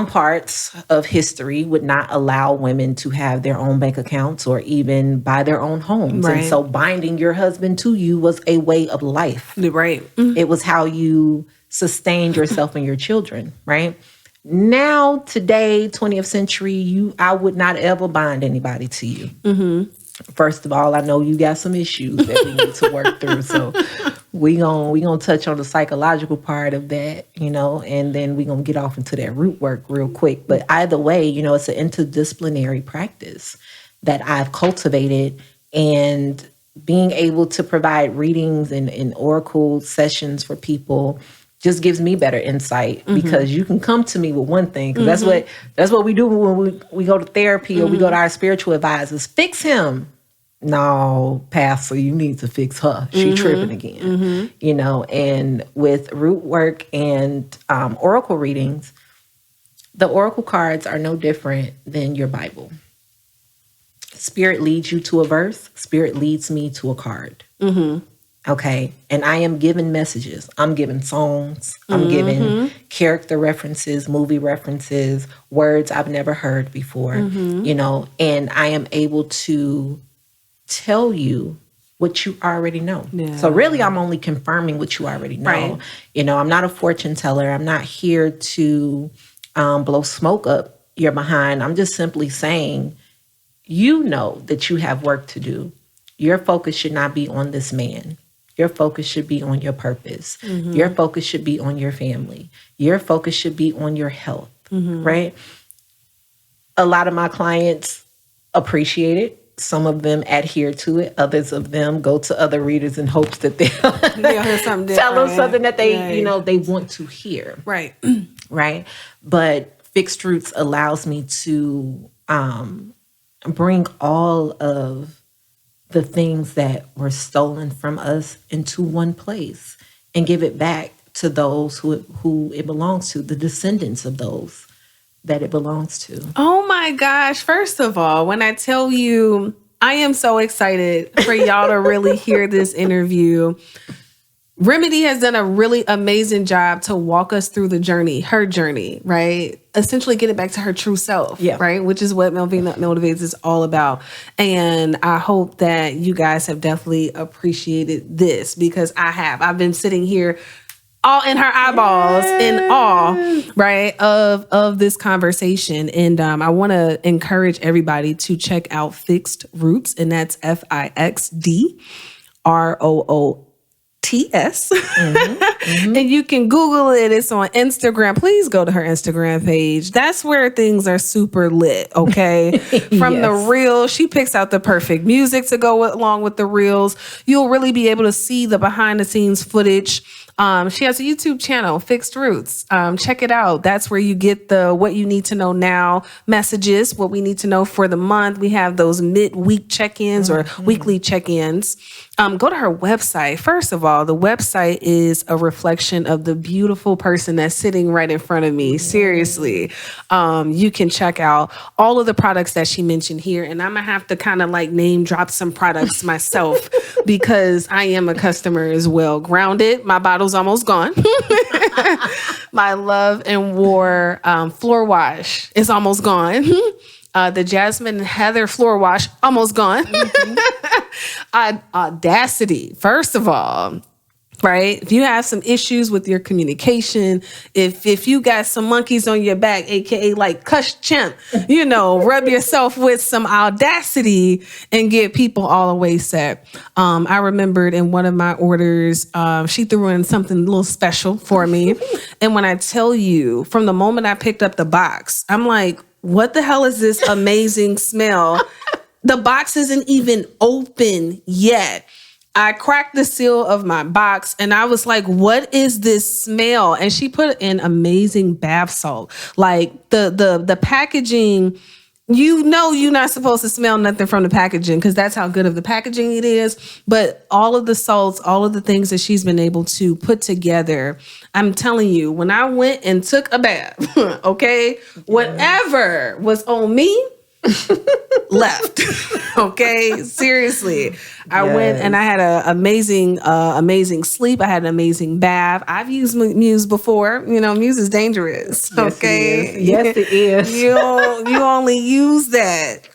parts of history would not allow women to have their own bank accounts or even buy their own homes. Right. And so binding your husband to you was a way of life. Right. It was how you sustained yourself and your children, right? Now, today, 20th century, I would not ever bind anybody to you. First of all, I know you got some issues that we need to work through. So we gonna touch on the psychological part of that, you know, and then we gonna get off into that root work real quick. But either way, you know, it's an interdisciplinary practice that I've cultivated, and being able to provide readings and oracle sessions for people just gives me better insight, because you can come to me with one thing, because that's what we do when we go to therapy or we go to our spiritual advisors. Fix him. No, Pastor, you need to fix her. She tripping again. You know, and with root work and oracle readings, the oracle cards are no different than your Bible. Spirit leads you to a verse. Spirit leads me to a card. Okay. And I am given messages. I'm given songs. I'm given character references, movie references, words I've never heard before, you know, and I am able to tell you what you already know. Yeah. So really, I'm only confirming what you already know. Right. You know, I'm not a fortune teller. I'm not here to blow smoke up your behind. I'm just simply saying, you know that you have work to do. Your focus should not be on this man. Your focus should be on your purpose. Your focus should be on your family. Your focus should be on your health, right? A lot of my clients appreciate it. Some of them adhere to it. Others of them go to other readers in hopes that they'll tell them something that they, you know, they want to hear. Right. Right. But FixdRoots allows me to bring all of the things that were stolen from us into one place and give it back to those who it belongs to, the descendants of those that it belongs to. Oh my gosh. First of all, when I tell you, I am so excited for y'all to really hear this interview. RemeD has done a really amazing job to walk us through the journey, her journey, right? Essentially getting back to her true self, right? Which is what Melvina Motivates is all about. And I hope that you guys have definitely appreciated this, because I've been sitting here all in her eyeballs in awe, right, of this conversation. And I want to encourage everybody to check out FixdRoots, and that's FixdRoots. And you can Google it. It's on Instagram. Please go to her Instagram page. That's where things are super lit, okay? From the reels, she picks out the perfect music to go along with the reels. You'll really be able to see the behind the scenes footage She has a YouTube channel, FixdRoots. Check it out. That's where you get the what you need to know now messages, what we need to know for the month. We have those mid-week check-ins or weekly check-ins. Go to her website. First of all, the website is a reflection of the beautiful person that's sitting right in front of me. Seriously. You can check out all of the products that she mentioned here. And I'm going to have to kind of like name drop some products myself because I am a customer as well. Grounded. My bottle's almost gone. My Love and War floor wash is almost gone. The Jasmine and Heather floor wash, almost gone. Audacity, first of all, right? If you have some issues with your communication, if you got some monkeys on your back, aka like cuss chimp, rub yourself with some Audacity and get people all the way set. I remembered in one of my orders, she threw in something a little special for me. And when I tell you, from the moment I picked up the box, I'm like, what the hell is this amazing smell? The box isn't even open yet. I cracked the seal of my box and I was like, what is this smell? And she put in amazing bath salt. Like the packaging, you're not supposed to smell nothing from the packaging because that's how good of the packaging it is. But all of the salts, all of the things that she's been able to put together, I'm telling you, when I went and took a bath, okay, whatever was on me, left. Okay, seriously. I went and I had an amazing sleep. I had an amazing bath. I've used Muse before. Muse is dangerous. Yes, okay, yes, it is. You only use that.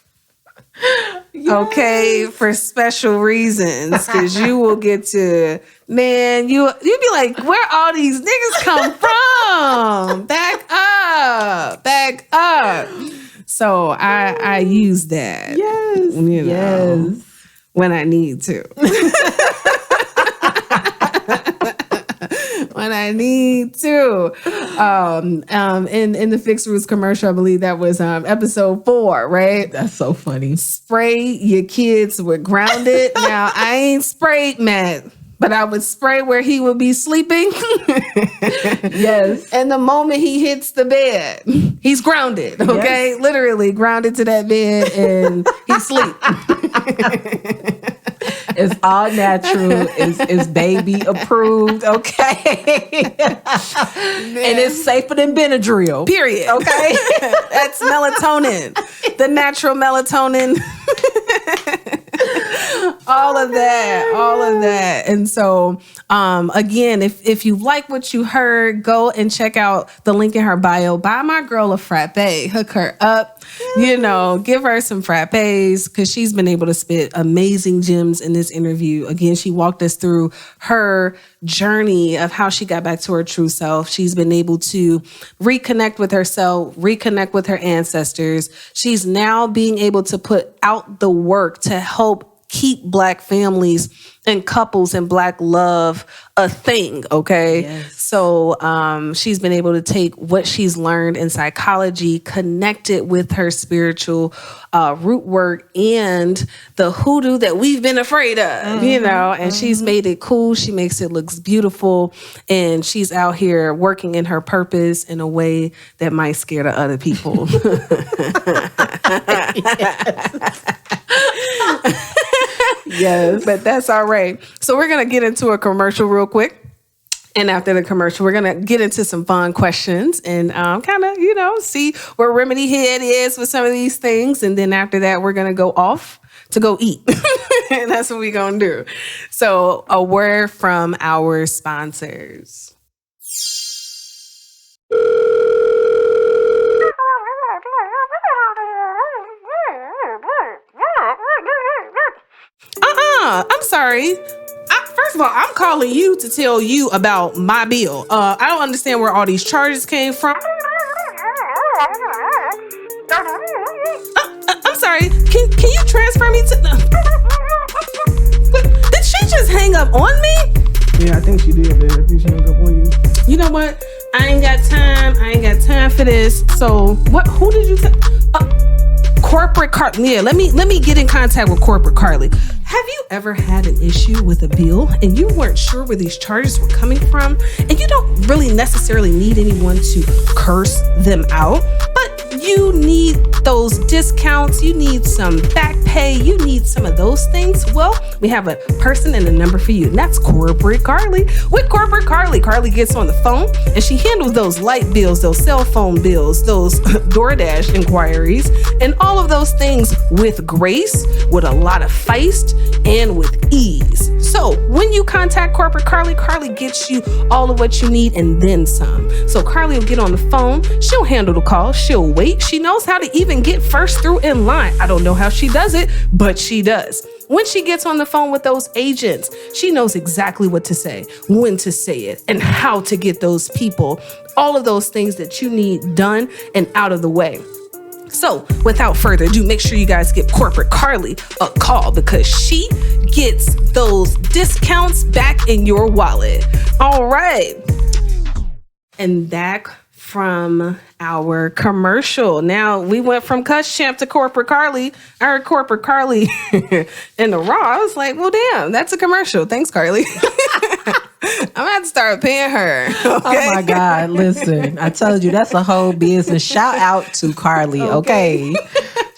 Yes. Okay, for special reasons, because you will get to, man, you'll be like, where all these niggas come from? Back up. So I use that. Yes. Yes. When I need to. When I need to. In the FixdRoots commercial, I believe that was episode 4, right? That's so funny. Spray your kids with Grounded. Now, I ain't sprayed Matt, but I would spray where he would be sleeping. Yes. And the moment he hits the bed, he's grounded, okay? Yes. Literally grounded to that bed and he sleep. It's all natural. It's baby approved, okay? And it's safer than Benadryl. Period. Okay? That's melatonin. The natural melatonin. all of that. And so, again, if you like what you heard, go and check out the link in her bio. Buy my girl a frappe. Hook her up. Yes. Give her some frappes because she's been able to spit amazing gems in this interview. Again, she walked us through her journey of how she got back to her true self. She's been able to reconnect with herself, reconnect with her ancestors. She's now being able to put out the work to help keep Black families and couples and Black love a thing, okay? Yes. So she's been able to take what she's learned in psychology, connect it with her spiritual root work and the hoodoo that we've been afraid of, and she's made it cool. She makes it look beautiful, and she's out here working in her purpose in a way that might scare the other people. Yes, but that's all right. So we're going to get into a commercial real quick. And after the commercial, we're going to get into some fun questions and kind of, see where Remedy Head is with some of these things. And then after that, we're going to go off to go eat. And that's what we're going to do. So a word from our sponsors. I'm sorry. First of all, I'm calling you to tell you about my bill. I don't understand where all these charges came from. I'm sorry. Can you transfer me to... Did she just hang up on me? Yeah, I think she did, man. I think she hung up on you. You know what? I ain't got time for this. So, who did you tell? Corporate Carly. Yeah, let me get in contact with Corporate Carly. Have you ever had an issue with a bill and you weren't sure where these charges were coming from, and you don't really necessarily need anyone to curse them out, but you need those discounts, you need some back pay, you need some of those things? Well, we have a person and a number for you, and that's Corporate Carly. With Corporate Carly, Carly gets on the phone and she handles those light bills, those cell phone bills, those DoorDash inquiries, and all of those things with grace, with a lot of feist, and with ease. So when you contact Corporate Carly, Carly gets you all of what you need and then some. So Carly will get on the phone, she'll handle the call, she'll wait. She knows how to even get first through in line. I don't know how she does it, but she does. When she gets on the phone with those agents, she knows exactly what to say, when to say it, and how to get those people, all of those things that you need done and out of the way. So without further ado, make sure you guys give Corporate Carly a call because she gets those discounts back in your wallet. All right. And back from our commercial. Now we went from Cuss Champ to Corporate Carly. I heard Corporate Carly in the Raw. I was like, well, damn, that's a commercial. Thanks, Carly. I'm gonna have to start paying her. Okay? Oh my God. Listen, I told you that's a whole business. Shout out to Carly. Okay.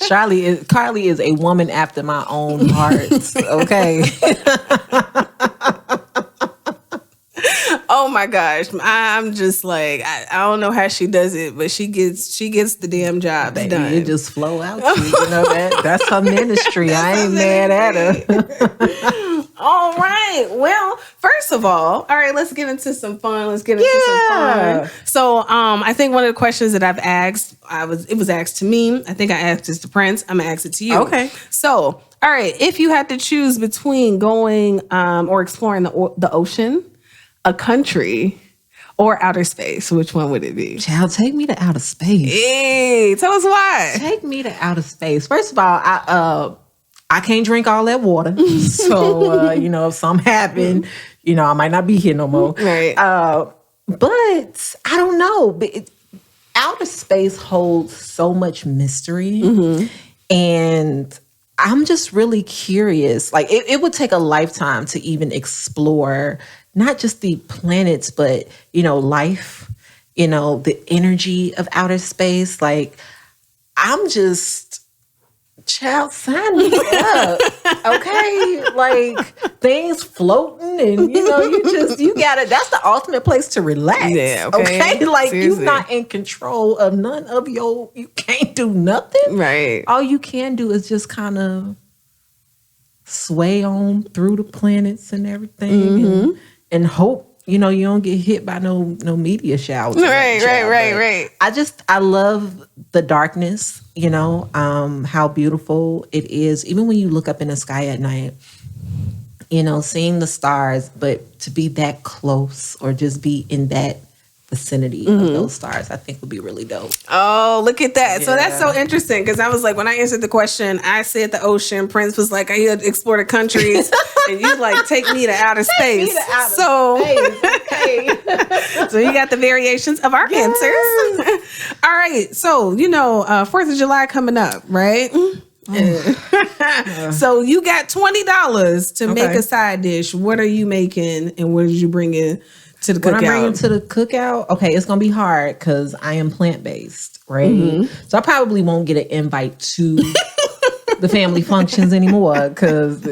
Carly is a woman after my own heart. Okay. Oh my gosh. I'm just like, I don't know how she does it, but she gets the damn job done. It just flow out to you. You know that's her ministry. I ain't mad at her. All right. Well, first of all right, let's get into some fun. So I think one of the questions that I've asked, it was asked to me. I think I asked this to Prince. I'm gonna ask it to you. Okay. So, all right, if you had to choose between going or exploring the ocean, a country, or outer space, which one would it be? Child, take me to outer space. Hey, tell us why. Take me to outer space. First of all, I can't drink all that water. So, if something happened, I might not be here no more. Right. But I don't know. Outer space holds so much mystery. Mm-hmm. And I'm just really curious. Like, it would take a lifetime to even explore not just the planets, but, life, the energy of outer space. Like, I'm just, child, sign me up. Okay? Like, things floating and, you gotta, that's the ultimate place to relax. Yeah, okay? Like, seriously. You're not in control of none of you can't do nothing. Right. All you can do is just kind of sway on through the planets and everything. Mm-hmm. And hope, you don't get hit by no meteor showers. Right. I love the darkness, how beautiful it is. Even when you look up in the sky at night, seeing the stars, but to be that close or just be in that vicinity of those stars, I think would be really dope. Oh, look at that. Yeah. So that's so interesting because I was like, when I answered the question, I said the ocean. Prince was like, I had explore the countries. And you like, take me to outer space. Space. Okay. So you got the variations of our answers. All right. So, 4th of July coming up, right? So you got $20 to make a side dish. What are you making and what did you bring in to the cookout? When I'm bringing to the cookout, okay, it's going to be hard because I am plant-based, right? Mm-hmm. So I probably won't get an invite to the family functions anymore because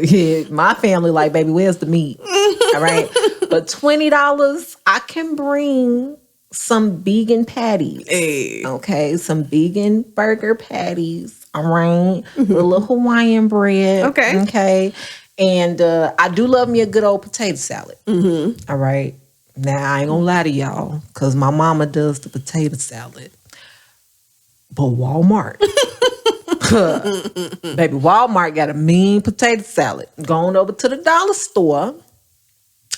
my family like, baby, where's the meat? All right. But $20, I can bring some vegan patties. Hey. Okay. Some vegan burger patties. All right. Mm-hmm. A little Hawaiian bread. Okay. Okay. And I do love me a good old potato salad. Mm-hmm. All right. Now, I ain't gonna lie to y'all because my mama does the potato salad. But Walmart. Baby, Walmart got a mean potato salad. Going over to the dollar store.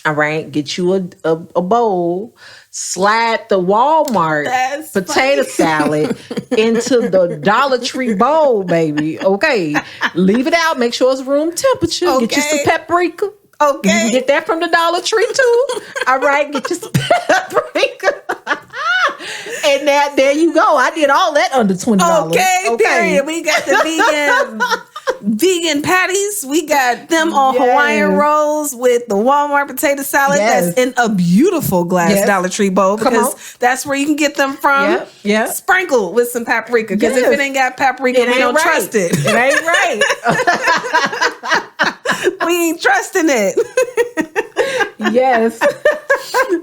All right, get you a bowl, slide the Walmart potato salad into the Dollar Tree bowl, baby. Okay, leave it out. Make sure it's room temperature. Okay. Get you some paprika. Okay, you can get that from the Dollar Tree too. All right, get you some paprika. And there you go. I did all that under $20. Okay, period. We got the vegan vegan patties. We got them on Hawaiian rolls with the Walmart potato salad that's in a beautiful glass Dollar Tree bowl because that's where you can get them from. Yeah. Sprinkled with some paprika because if it ain't got paprika, we don't trust it. It ain't right. We ain't trusting it. Yes.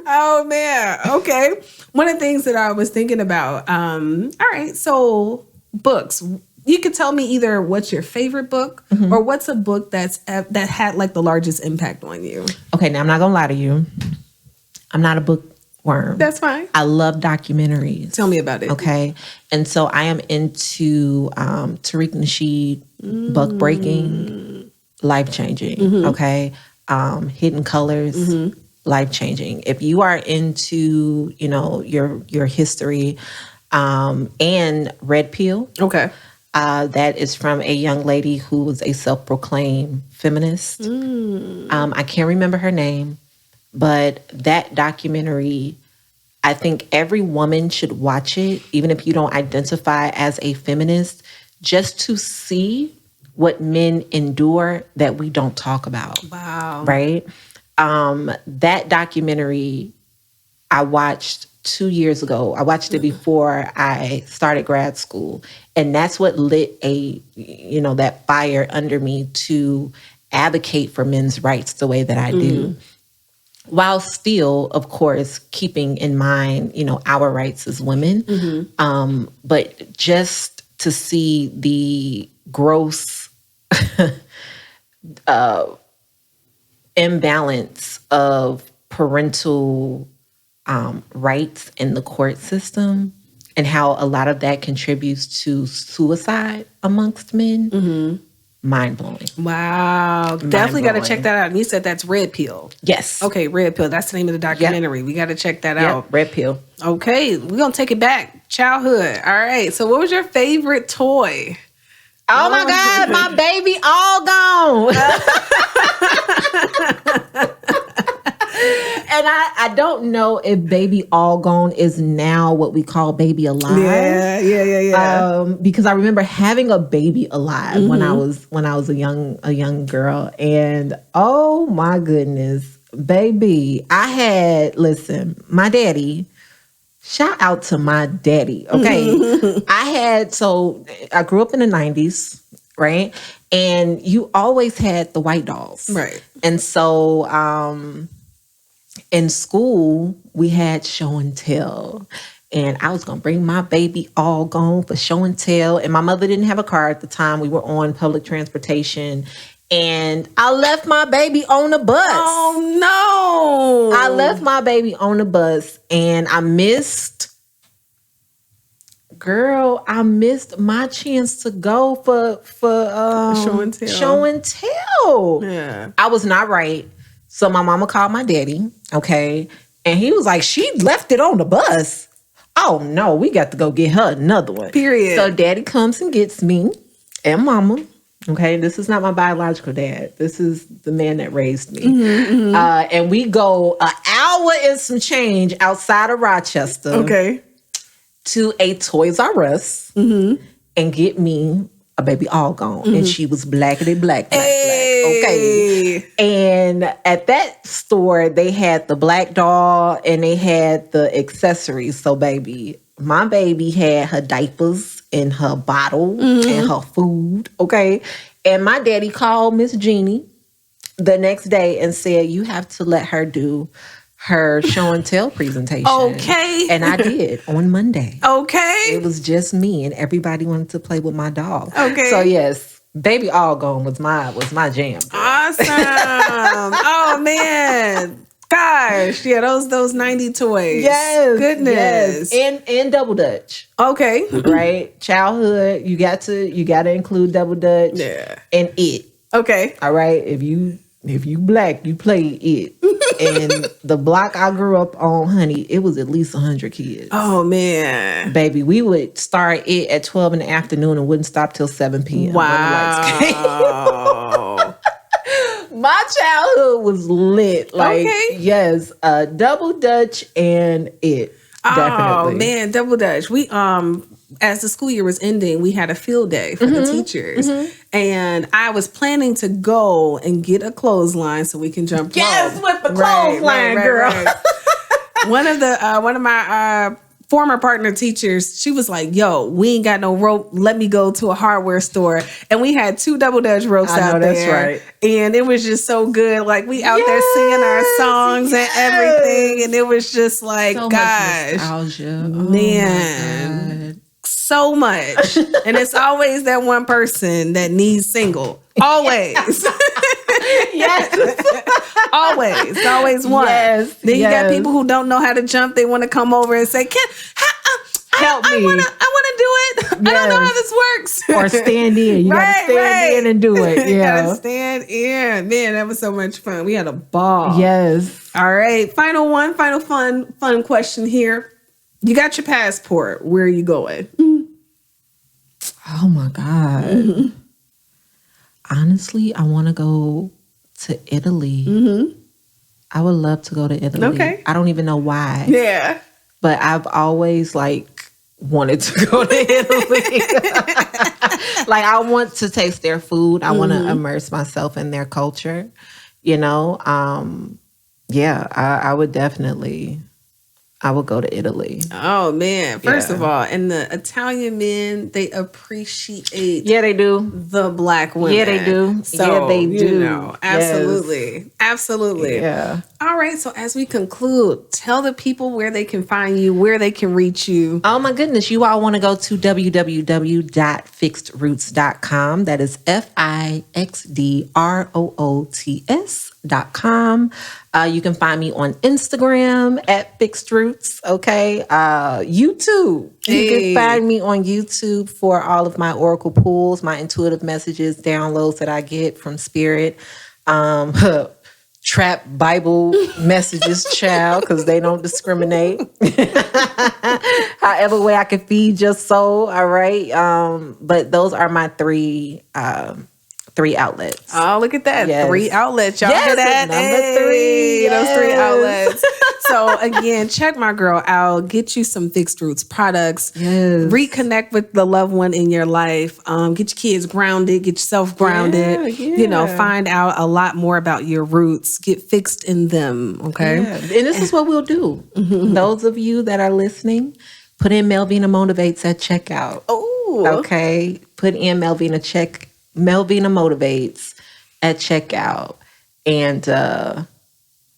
Oh man. Okay. One of the things that I was thinking about. All right. So books. You could tell me either what's your favorite book or what's a book that had like the largest impact on you. Okay. Now I'm not gonna lie to you. I'm not a bookworm. That's fine. I love documentaries. Tell me about it. Okay. And so I am into Tariq Nasheed, book breaking, life changing. Okay. Hidden Colors, life changing. If you are into, your history, and Red Pill. Okay. That is from a young lady who was a self-proclaimed feminist. I can't remember her name, but that documentary, I think every woman should watch it, even if you don't identify as a feminist, just to see what men endure that we don't talk about. Wow. Right? That documentary I watched 2 years ago. I watched it before I started grad school. And that's what lit that fire under me to advocate for men's rights the way that I do. While still, of course, keeping in mind, our rights as women. But just to see the gross imbalance of parental rights in the court system and how a lot of that contributes to suicide amongst men. Mind-blowing. Wow. Definitely got to check that out. And you said that's Red Pill. Yes. Okay, Red Pill. That's the name of the documentary. We got to check that out. Red Pill. Okay, we're going to take it back. Childhood. All right. So what was your favorite toy? Oh my God, my baby all gone. And I don't know if baby all gone is now what we call baby alive. Yeah. Because I remember having a baby alive when I was a young girl, and oh my goodness, baby, my daddy. Shout out to my daddy. Okay. I grew up in the 90s, right? And you always had the white dolls. Right. And so in school, we had show and tell. And I was going to bring my baby all gone for show and tell. And my mother didn't have a car at the time. We were on public transportation. And I left my baby on the bus. Oh, no. I left my baby on the bus and I missed my chance to go for show and tell. Show and tell. Yeah. I was not right. So my mama called my daddy, okay? And he was like, she left it on the bus. Oh, no, we got to go get her another one. Period. So daddy comes and gets me and mama. Okay, this is not my biological dad. This is the man that raised me. And we go an hour and some change outside of Rochester. Okay. To a Toys R Us and get me a baby all gone. And she was blackity black. Okay. And at that store, they had the black doll and they had the accessories. So my baby had her diapers and her bottle and her food. Okay. And my daddy called Miss Jeannie the next day and said, you have to let her do her show and tell presentation. Okay. And I did on Monday. Okay. It was just me and everybody wanted to play with my doll. Okay. So yes, baby all gone was my jam. Awesome. Oh man. Gosh. Yeah, those 90 toys. Yes. Goodness. Yes. And Double Dutch. Okay. Right? Childhood, you got to include Double Dutch. Yeah. And It. Okay. All right. If you black, you play It. And the block I grew up on, honey, it was at least 100 kids. Oh, man. Baby, we would start it at 12 in the afternoon and wouldn't stop till 7 p.m. Wow. My childhood was lit. Yes, Double Dutch and It. Definitely. Oh, man, Double Dutch. as the school year was ending, we had a field day for the teachers. And I was planning to go and get a clothesline so we can jump rope. With the clothesline, girl. Right. One of my former partner teachers, she was like, yo, we ain't got no rope. Let me go to a hardware store. And we had 2 double dutch ropes out there. That's right. And it was just so good. Like we out there singing our songs and everything. And it was just like, So gosh, much nostalgia. man, so much. And it's always that one person that needs single. Always. Yes. It's always one. Yes, Then you got yes. people who don't know how to jump. They want to come over and say, Help me. I want to do it. I don't know how this works. Or stand in. You gotta stand in and do it. You Yeah. gotta stand in. Man, that was so much fun. We had a ball. Yes. All right. Final fun question here. You got your passport. Where are you going? Oh my God. Honestly, I want to go to Italy. I would love to go to Italy. Okay. I don't even know why. Yeah. But I've always wanted to go to Italy. I want to taste their food. I want to immerse myself in their culture. You know, I would definitely. I would go to Italy. Oh man! First of all, and the Italian men, they appreciate. Yeah, they do. The Black women. Yeah, they do. So, yeah, they do. You know, absolutely, absolutely. Yeah. All right. So as we conclude, tell the people where they can find you, where they can reach you. Oh my goodness! You all want to go to www.fixdroots.com. That is FixdRoots.com. You can find me on Instagram at FixdRoots. Okay. YouTube. You can find me on YouTube for all of my oracle pulls, my intuitive messages, downloads that I get from Spirit. Trap Bible messages, child, because they don't discriminate. However way I can feed your soul. All right. But those are my three outlets. Oh, look at that. Yes. 3 outlets. Y'all Yes, hear that? number 3. Those 3 Yes. outlets. So again, check my girl out. Get you some Fixed Roots products. Yes. Reconnect with the loved one in your life. Get your kids grounded. Get yourself grounded. Yeah. You know, find out a lot more about your roots. Get fixed in them. Okay. Yeah. And this is what we'll do. Those of you that are listening, put in Melvina Motivates at checkout. Oh. Okay. Put in Melvina Motivates at checkout. And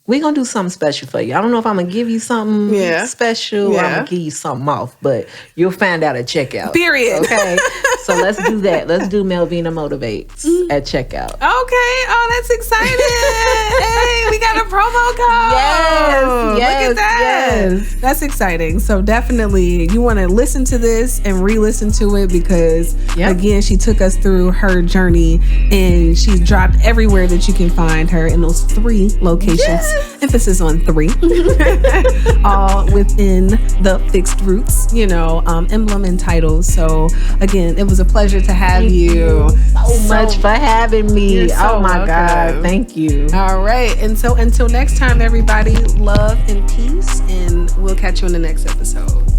we're going to do something special for you. I don't know if I'm going to give you something special or I'm going to give you something off, but you'll find out at checkout. Period. Okay. So let's do that. Let's do Melvina Motivates at checkout. Okay. Oh, that's exciting. Hey, we got a promo code. Yes. Look at that. Yes. That's exciting. So definitely you want to listen to this and re-listen to it because again, she took us through her journey and she's dropped everywhere that you can find her in those 3 locations. Yes. Emphasis on 3. All within the Fixed Roots, emblem and titles. So again, it was a pleasure to have you. So much for having me. You're so oh my welcome. God. Thank you. All right. And so until next time, everybody, love and peace, and we'll catch you in the next episode.